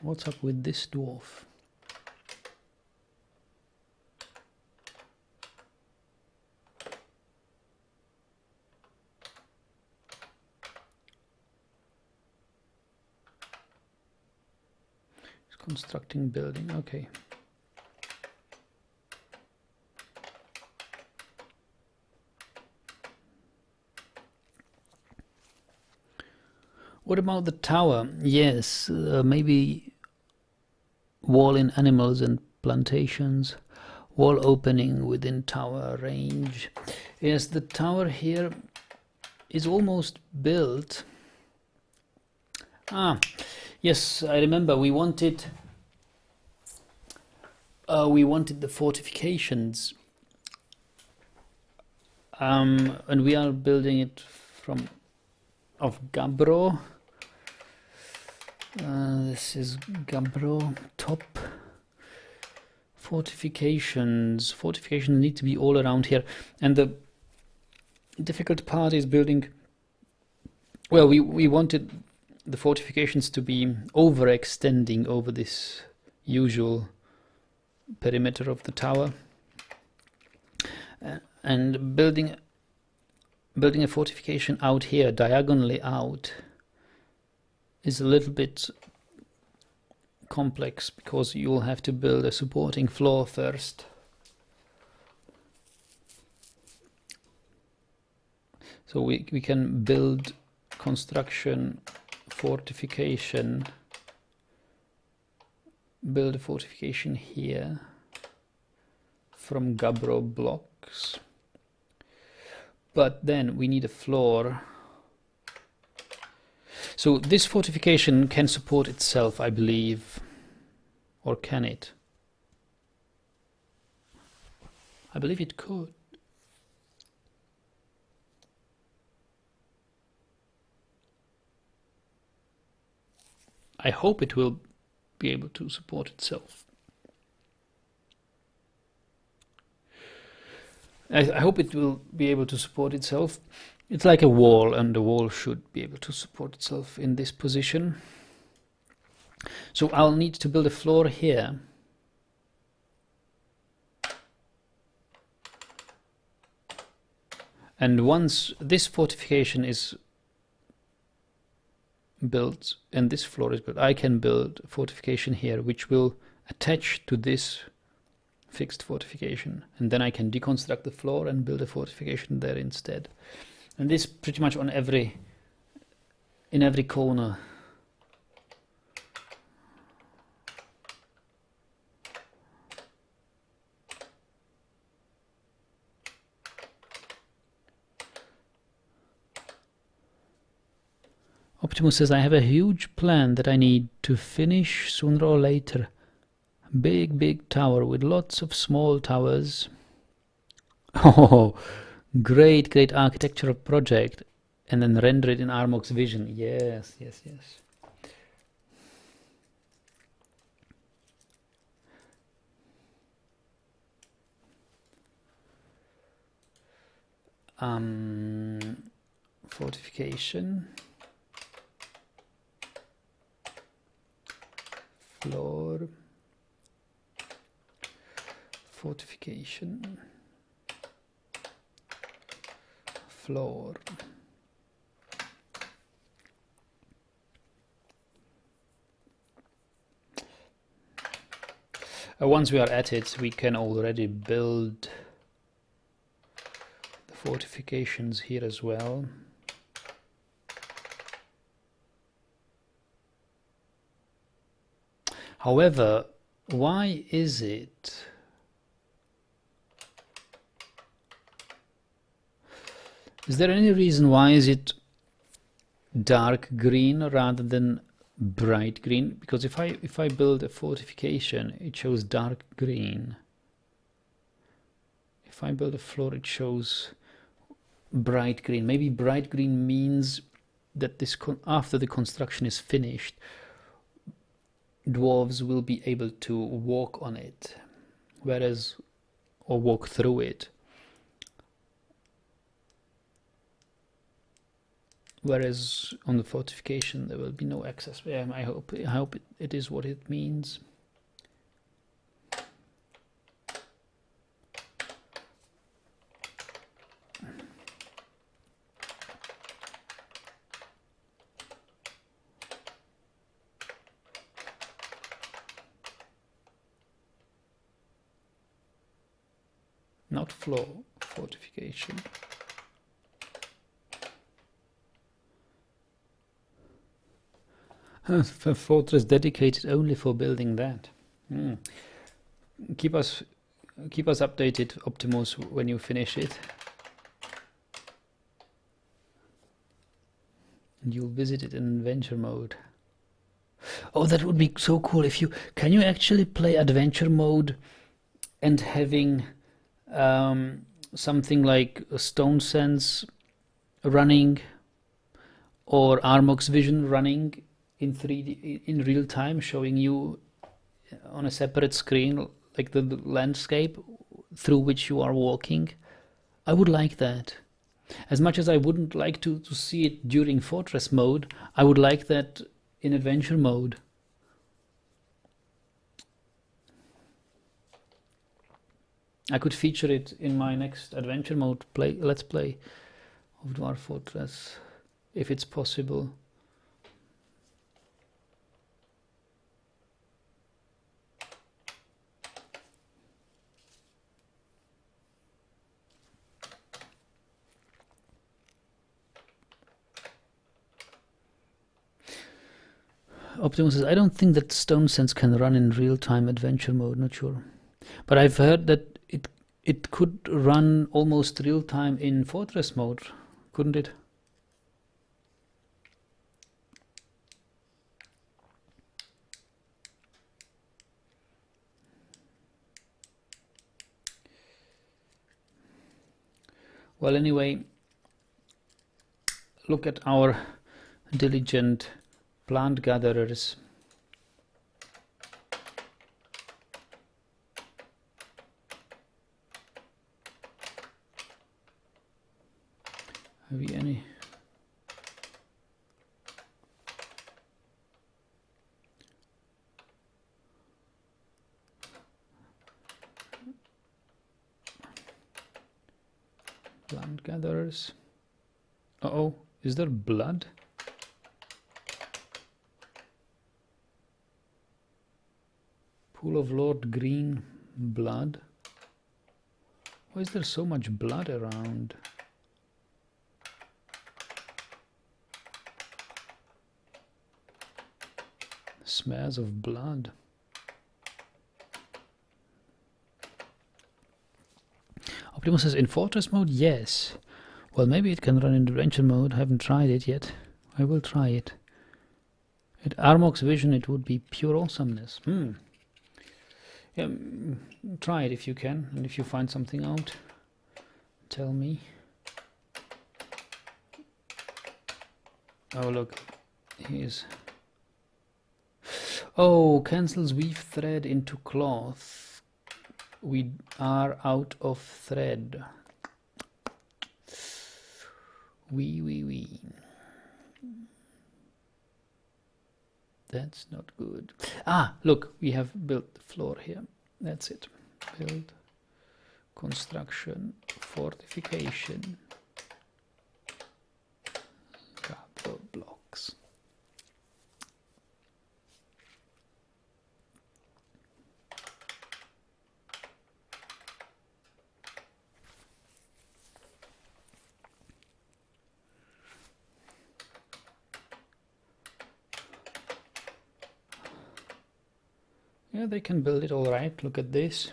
What's up with this dwarf? He's constructing building, okay. What about the tower? Yes, maybe wall in animals and plantations, wall opening within tower range. Yes, the tower here is almost built. Yes, I remember we wanted the fortifications, and we are building it of Gabbro. This is Gabbro top fortifications need to be all around here, and the difficult part is building. Well, we wanted the fortifications to be overextending over this usual perimeter of the tower, and building a fortification out here diagonally out is a little bit complex, because you'll have to build a supporting floor first. So we can build construction fortification, build a fortification here from gabbro blocks, but then we need a floor. So this fortification can support itself, I believe, or can it? I believe it could. I hope it will be able to support itself. I hope it will be able to support itself. It's like a wall, and the wall should be able to support itself in this position. So I'll need to build a floor here. And once this fortification is built and this floor is built, I can build a fortification here which will attach to this fixed fortification, and then I can deconstruct the floor and build a fortification there instead. And this pretty much in every corner. Optimus says, I have a huge plan that I need to finish sooner or later. Big tower with lots of small towers. Oh, great architectural project. And then render it in Armok's vision. Yes. Fortification. Floor. Fortification. Floor. Once we are at it, we can already build the fortifications here as well. However, why is it is there any reason why is it dark green rather than bright green? Because if I build a fortification, it shows dark green. If I build a floor, it shows bright green. Maybe bright green means that this after the construction is finished, dwarves will be able to walk on it, or walk through it. Whereas on the fortification there will be no access. I hope it is what it means. Not floor, fortification. A fortress dedicated only for building that. Keep us updated, Optimus, when you finish it. And you'll visit it in adventure mode. Oh, that would be so cool if can you actually play adventure mode and having something like Stone Sense running or Armok's Vision running in 3D in real time, showing you on a separate screen like the landscape through which you are walking. I would like that. As much as I wouldn't like to see it during Fortress mode, I would like that in Adventure mode. I could feature it in my next Adventure mode let's play of Dwarf Fortress, if it's possible. Optimus says, I don't think that Stone Sense can run in real-time Adventure mode, not sure. But I've heard that it could run almost real-time in Fortress mode, couldn't it? Well, anyway, look at our diligent plant gatherers. Have we any? Plant gatherers. Uh-oh, is there blood? Pool of Lord Green blood. Why is there so much blood around? Smears of blood. Optimus says in Fortress mode, yes. Well, maybe it can run in Adventure mode. I haven't tried it yet. I will try it. At Armok's vision, it would be pure awesomeness. Yeah, try it if you can, and if you find something out, tell me. Oh, look, here's... Oh, cancels weave thread into cloth. We are out of thread. Wee. That's not good. Ah, look, we have built the floor here. That's it. Build, construction, fortification. Couple of blocks. Yeah, they can build it all right. Look at this.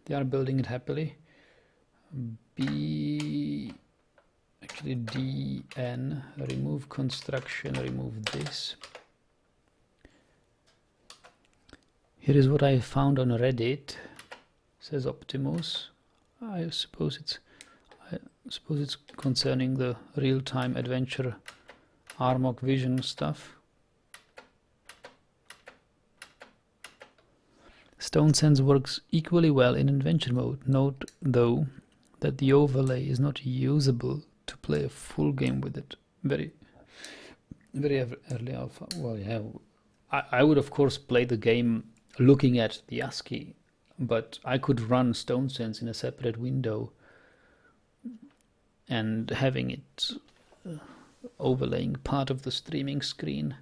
They are building it happily. Actually DN, remove construction, remove this. Here is what I found on Reddit, says Optimus. I suppose it's concerning the real-time adventure Armok vision stuff. Stone Sense works equally well in adventure mode. Note, though, that the overlay is not usable to play a full game with it. Very early alpha. Well, yeah, I would of course play the game looking at the ASCII, but I could run Stone Sense in a separate window and having it overlaying part of the streaming screen.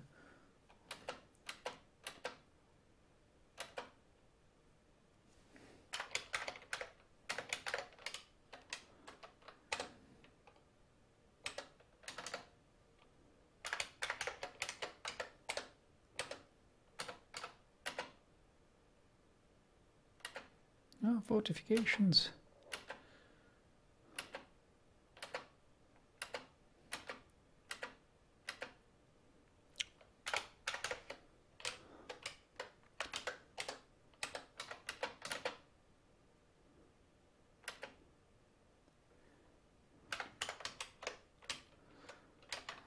Fortifications.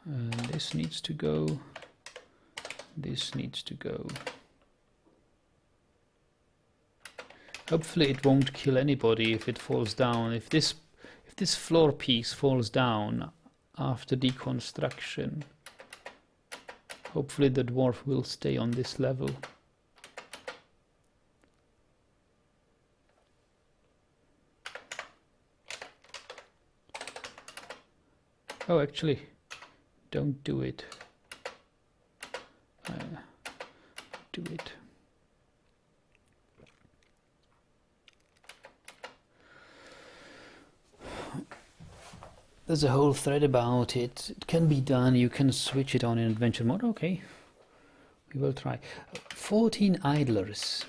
And This needs to go. This needs to go. Hopefully it won't kill anybody if it falls down. If this floor piece falls down after deconstruction, hopefully the dwarf will stay on this level. Oh, actually, don't do it. Do it. There's a whole thread about it. It can be done. You can switch it on in adventure mode. Okay, we will try. 14 idlers.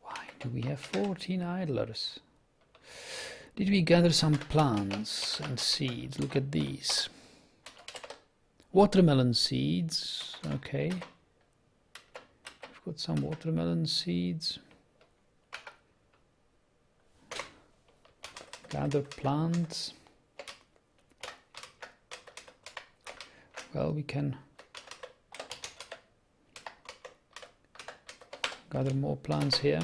Why do we have 14 idlers? Did we gather some plants and seeds? Look at these. Watermelon seeds. Okay. We've got some watermelon seeds. Gather plants. Well, we can gather more plants here.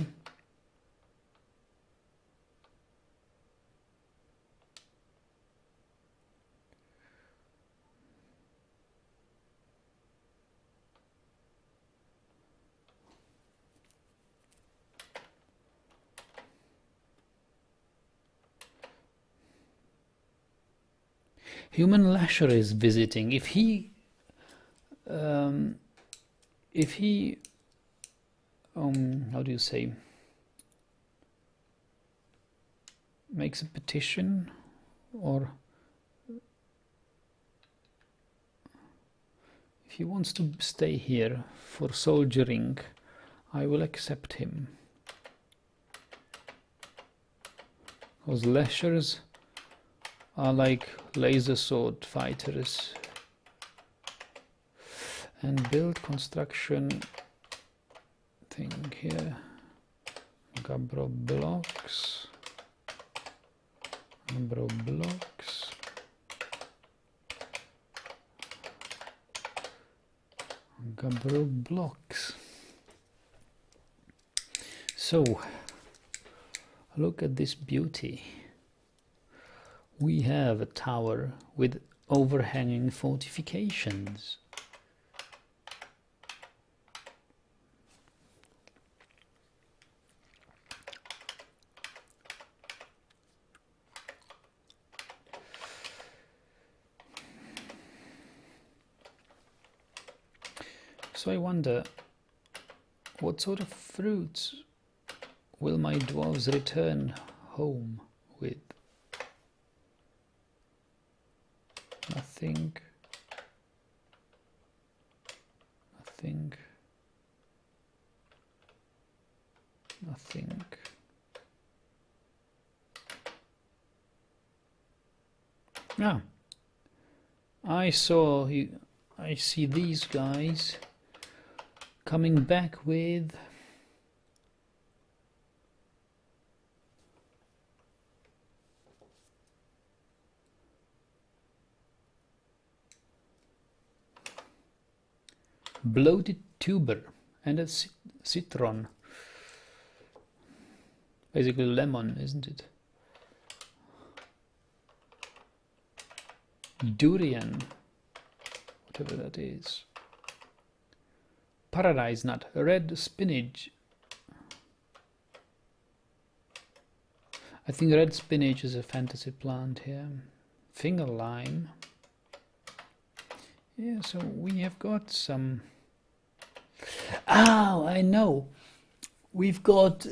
Human Lasher is visiting. If he how do you say, makes a petition, or if he wants to stay here for soldiering, I will accept him. Because Lashers are like laser sword fighters. And build construction thing here. Gabbro blocks. Gabbro blocks. Gabbro blocks. So look at this beauty. We have a tower with overhanging fortifications. So I wonder, what sort of fruits will my dwarves return home with? Nothing. Nothing. Nothing. Ah, I see these guys coming back with bloated tuber and a citron. Basically lemon, isn't it? Durian, whatever that is. Paradise nut, red spinach. I think red spinach is a fantasy plant here. Finger lime. Yeah, so we have got some. Oh, I know. We've got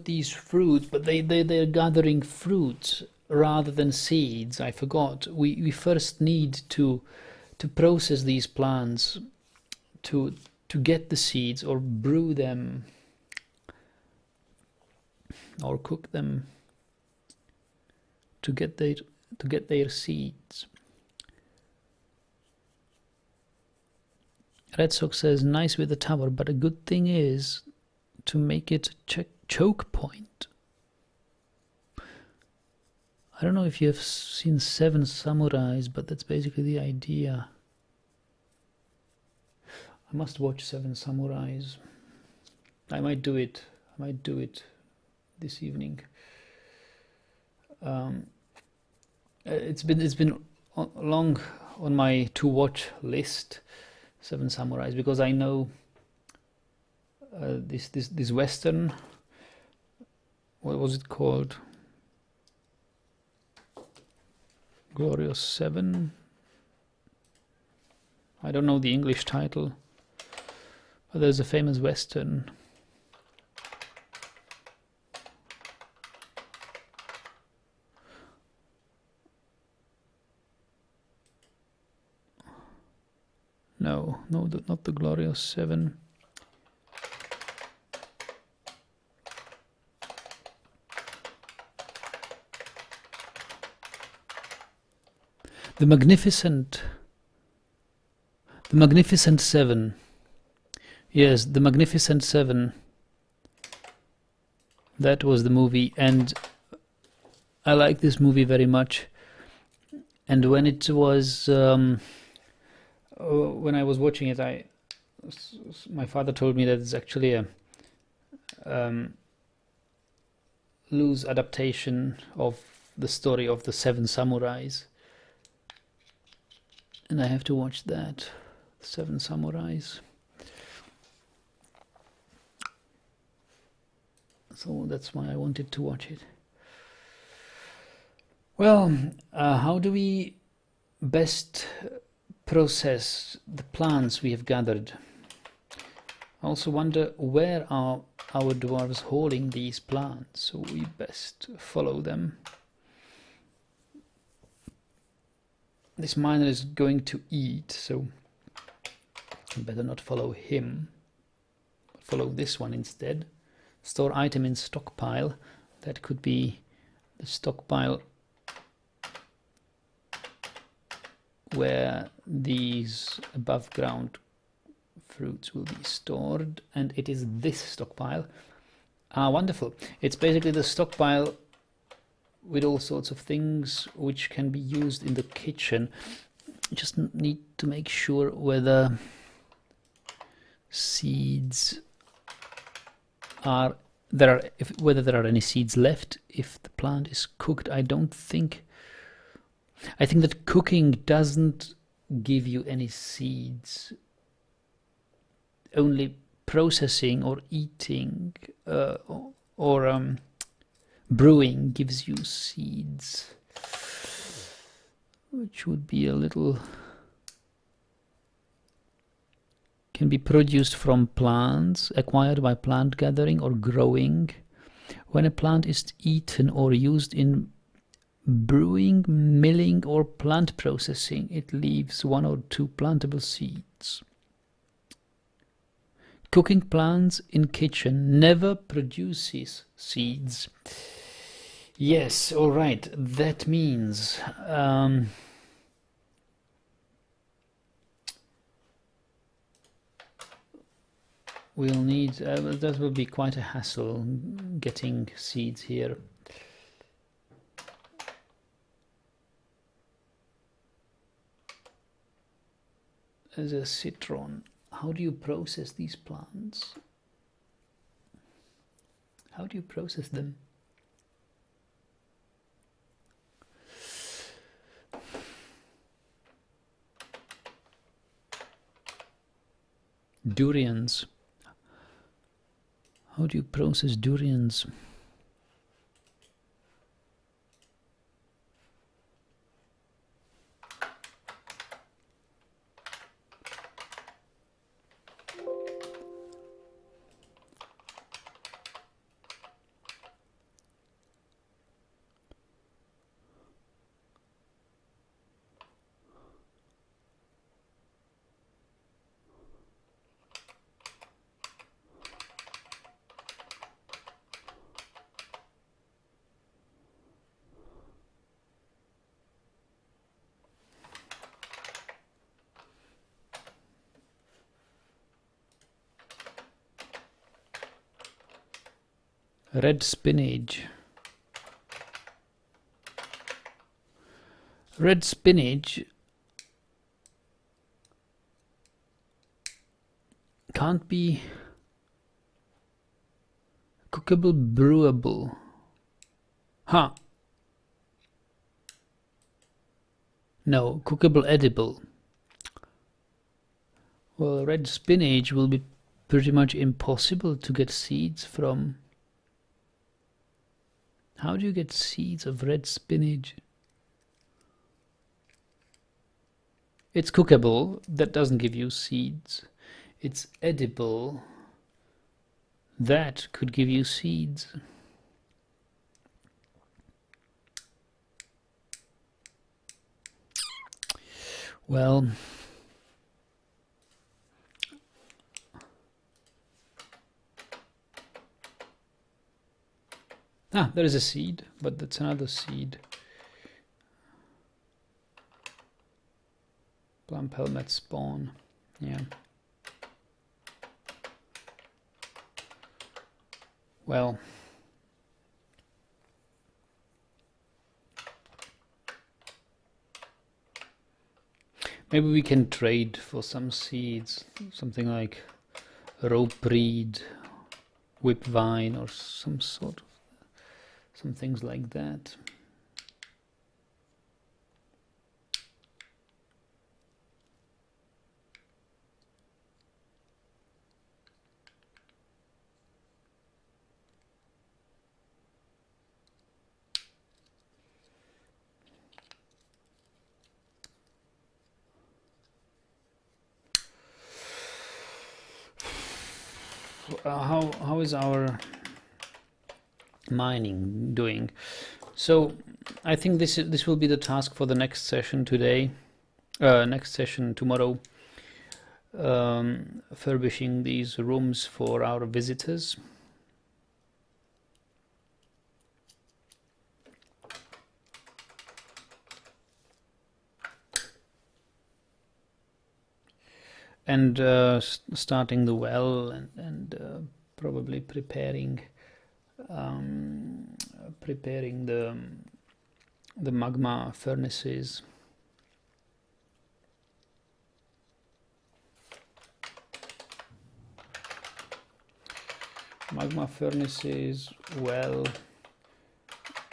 these fruits, but they're gathering fruits rather than seeds. I forgot. We first need to process these plants to get the seeds, or brew them, or cook them to get their seeds. Red Sox says, nice with the tower, but a good thing is to make it choke point. I don't know if you have seen Seven Samurais, but that's basically the idea. I must watch Seven Samurais. I might do it. I might do it this evening. It's been long on my to watch list, Seven Samurais, because I know this Western. What was it called? Glorious Seven. I don't know the English title, but there's a famous Western. No, not the Glorious Seven. The Magnificent Seven. Yes, The Magnificent Seven. That was the movie, and I like this movie very much. And when it was, when I was watching it, my father told me that it's actually a loose adaptation of the story of the Seven Samurais. And I have to watch that, Seven Samurais. So that's why I wanted to watch it. Well, how do we best process the plants we have gathered? I also wonder, where are our dwarves holding these plants, so we best follow them. This miner is going to eat, so I better not follow him. Follow this one instead. Store item in stockpile. That could be the stockpile where these above ground fruits will be stored, and it is this stockpile. Ah, wonderful. It's basically the stockpile with all sorts of things which can be used in the kitchen. Just need to make sure whether seeds are whether there are any seeds left if the plant is cooked. I think that cooking doesn't give you any seeds. Only processing or eating or brewing gives you seeds, which would be a little... Can be produced from plants acquired by plant gathering or growing. When a plant is eaten or used in brewing, milling or plant processing, it leaves 1 or 2 plantable seeds. Cooking plants in kitchen never produces seeds. Yes, all right. That means we'll need, that will be quite a hassle getting seeds here. As a citron, how do you process these plants? How do you process them? Durians. How do you process durians? Red spinach. Red spinach can't be cookable, brewable. Huh. No, cookable, edible. Well, red spinach will be pretty much impossible to get seeds from. How do you get seeds of red spinach? It's cookable, that doesn't give you seeds. It's edible, that could give you seeds. Well, there is a seed, but that's another seed. Plump helmet spawn, yeah. Well, maybe we can trade for some seeds, something like rope reed, whipvine, or some things like that. How is our mining doing? So I think this will be the task for the next session today. Next session tomorrow. Furbishing these rooms for our visitors. And starting the well and probably preparing the magma furnaces. Magma furnaces, well,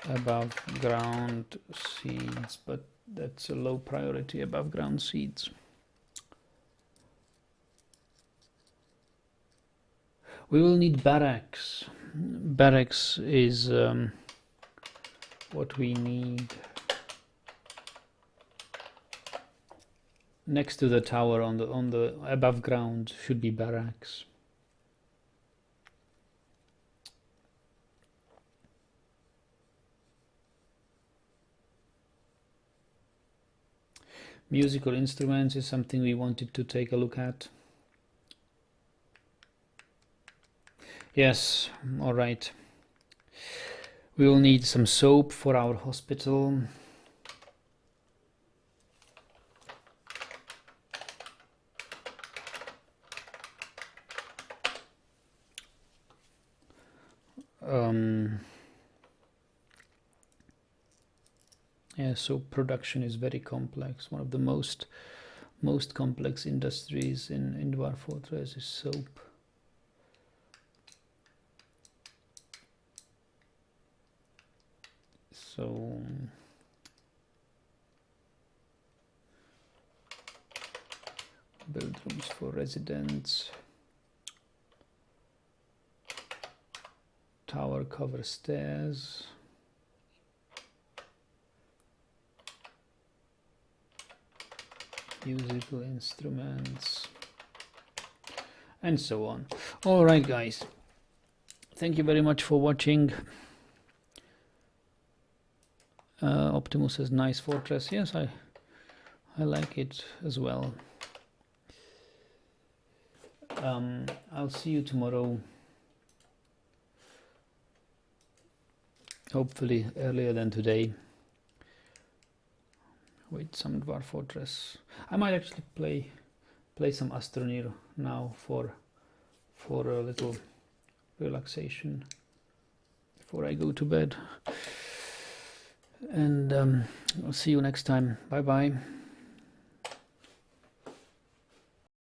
above ground seeds, but that's a low priority, above ground seeds. We will need barracks. Barracks is what we need. Next to the tower on the above ground should be barracks. Musical instruments is something we wanted to take a look at. Yes, all right. We will need some soap for our hospital. Yeah, soap production is very complex. One of the most complex industries in Dwarf Fortress is soap. So build rooms for residents, tower cover stairs, musical instruments, and so on. All right, guys, thank you very much for watching. Optimus says nice fortress. Yes, I like it as well. I'll see you tomorrow, hopefully earlier than today, with some Dwarf Fortress. I might actually play some Astroneer now for a little relaxation before I go to bed. and I'll see you next time. Bye bye.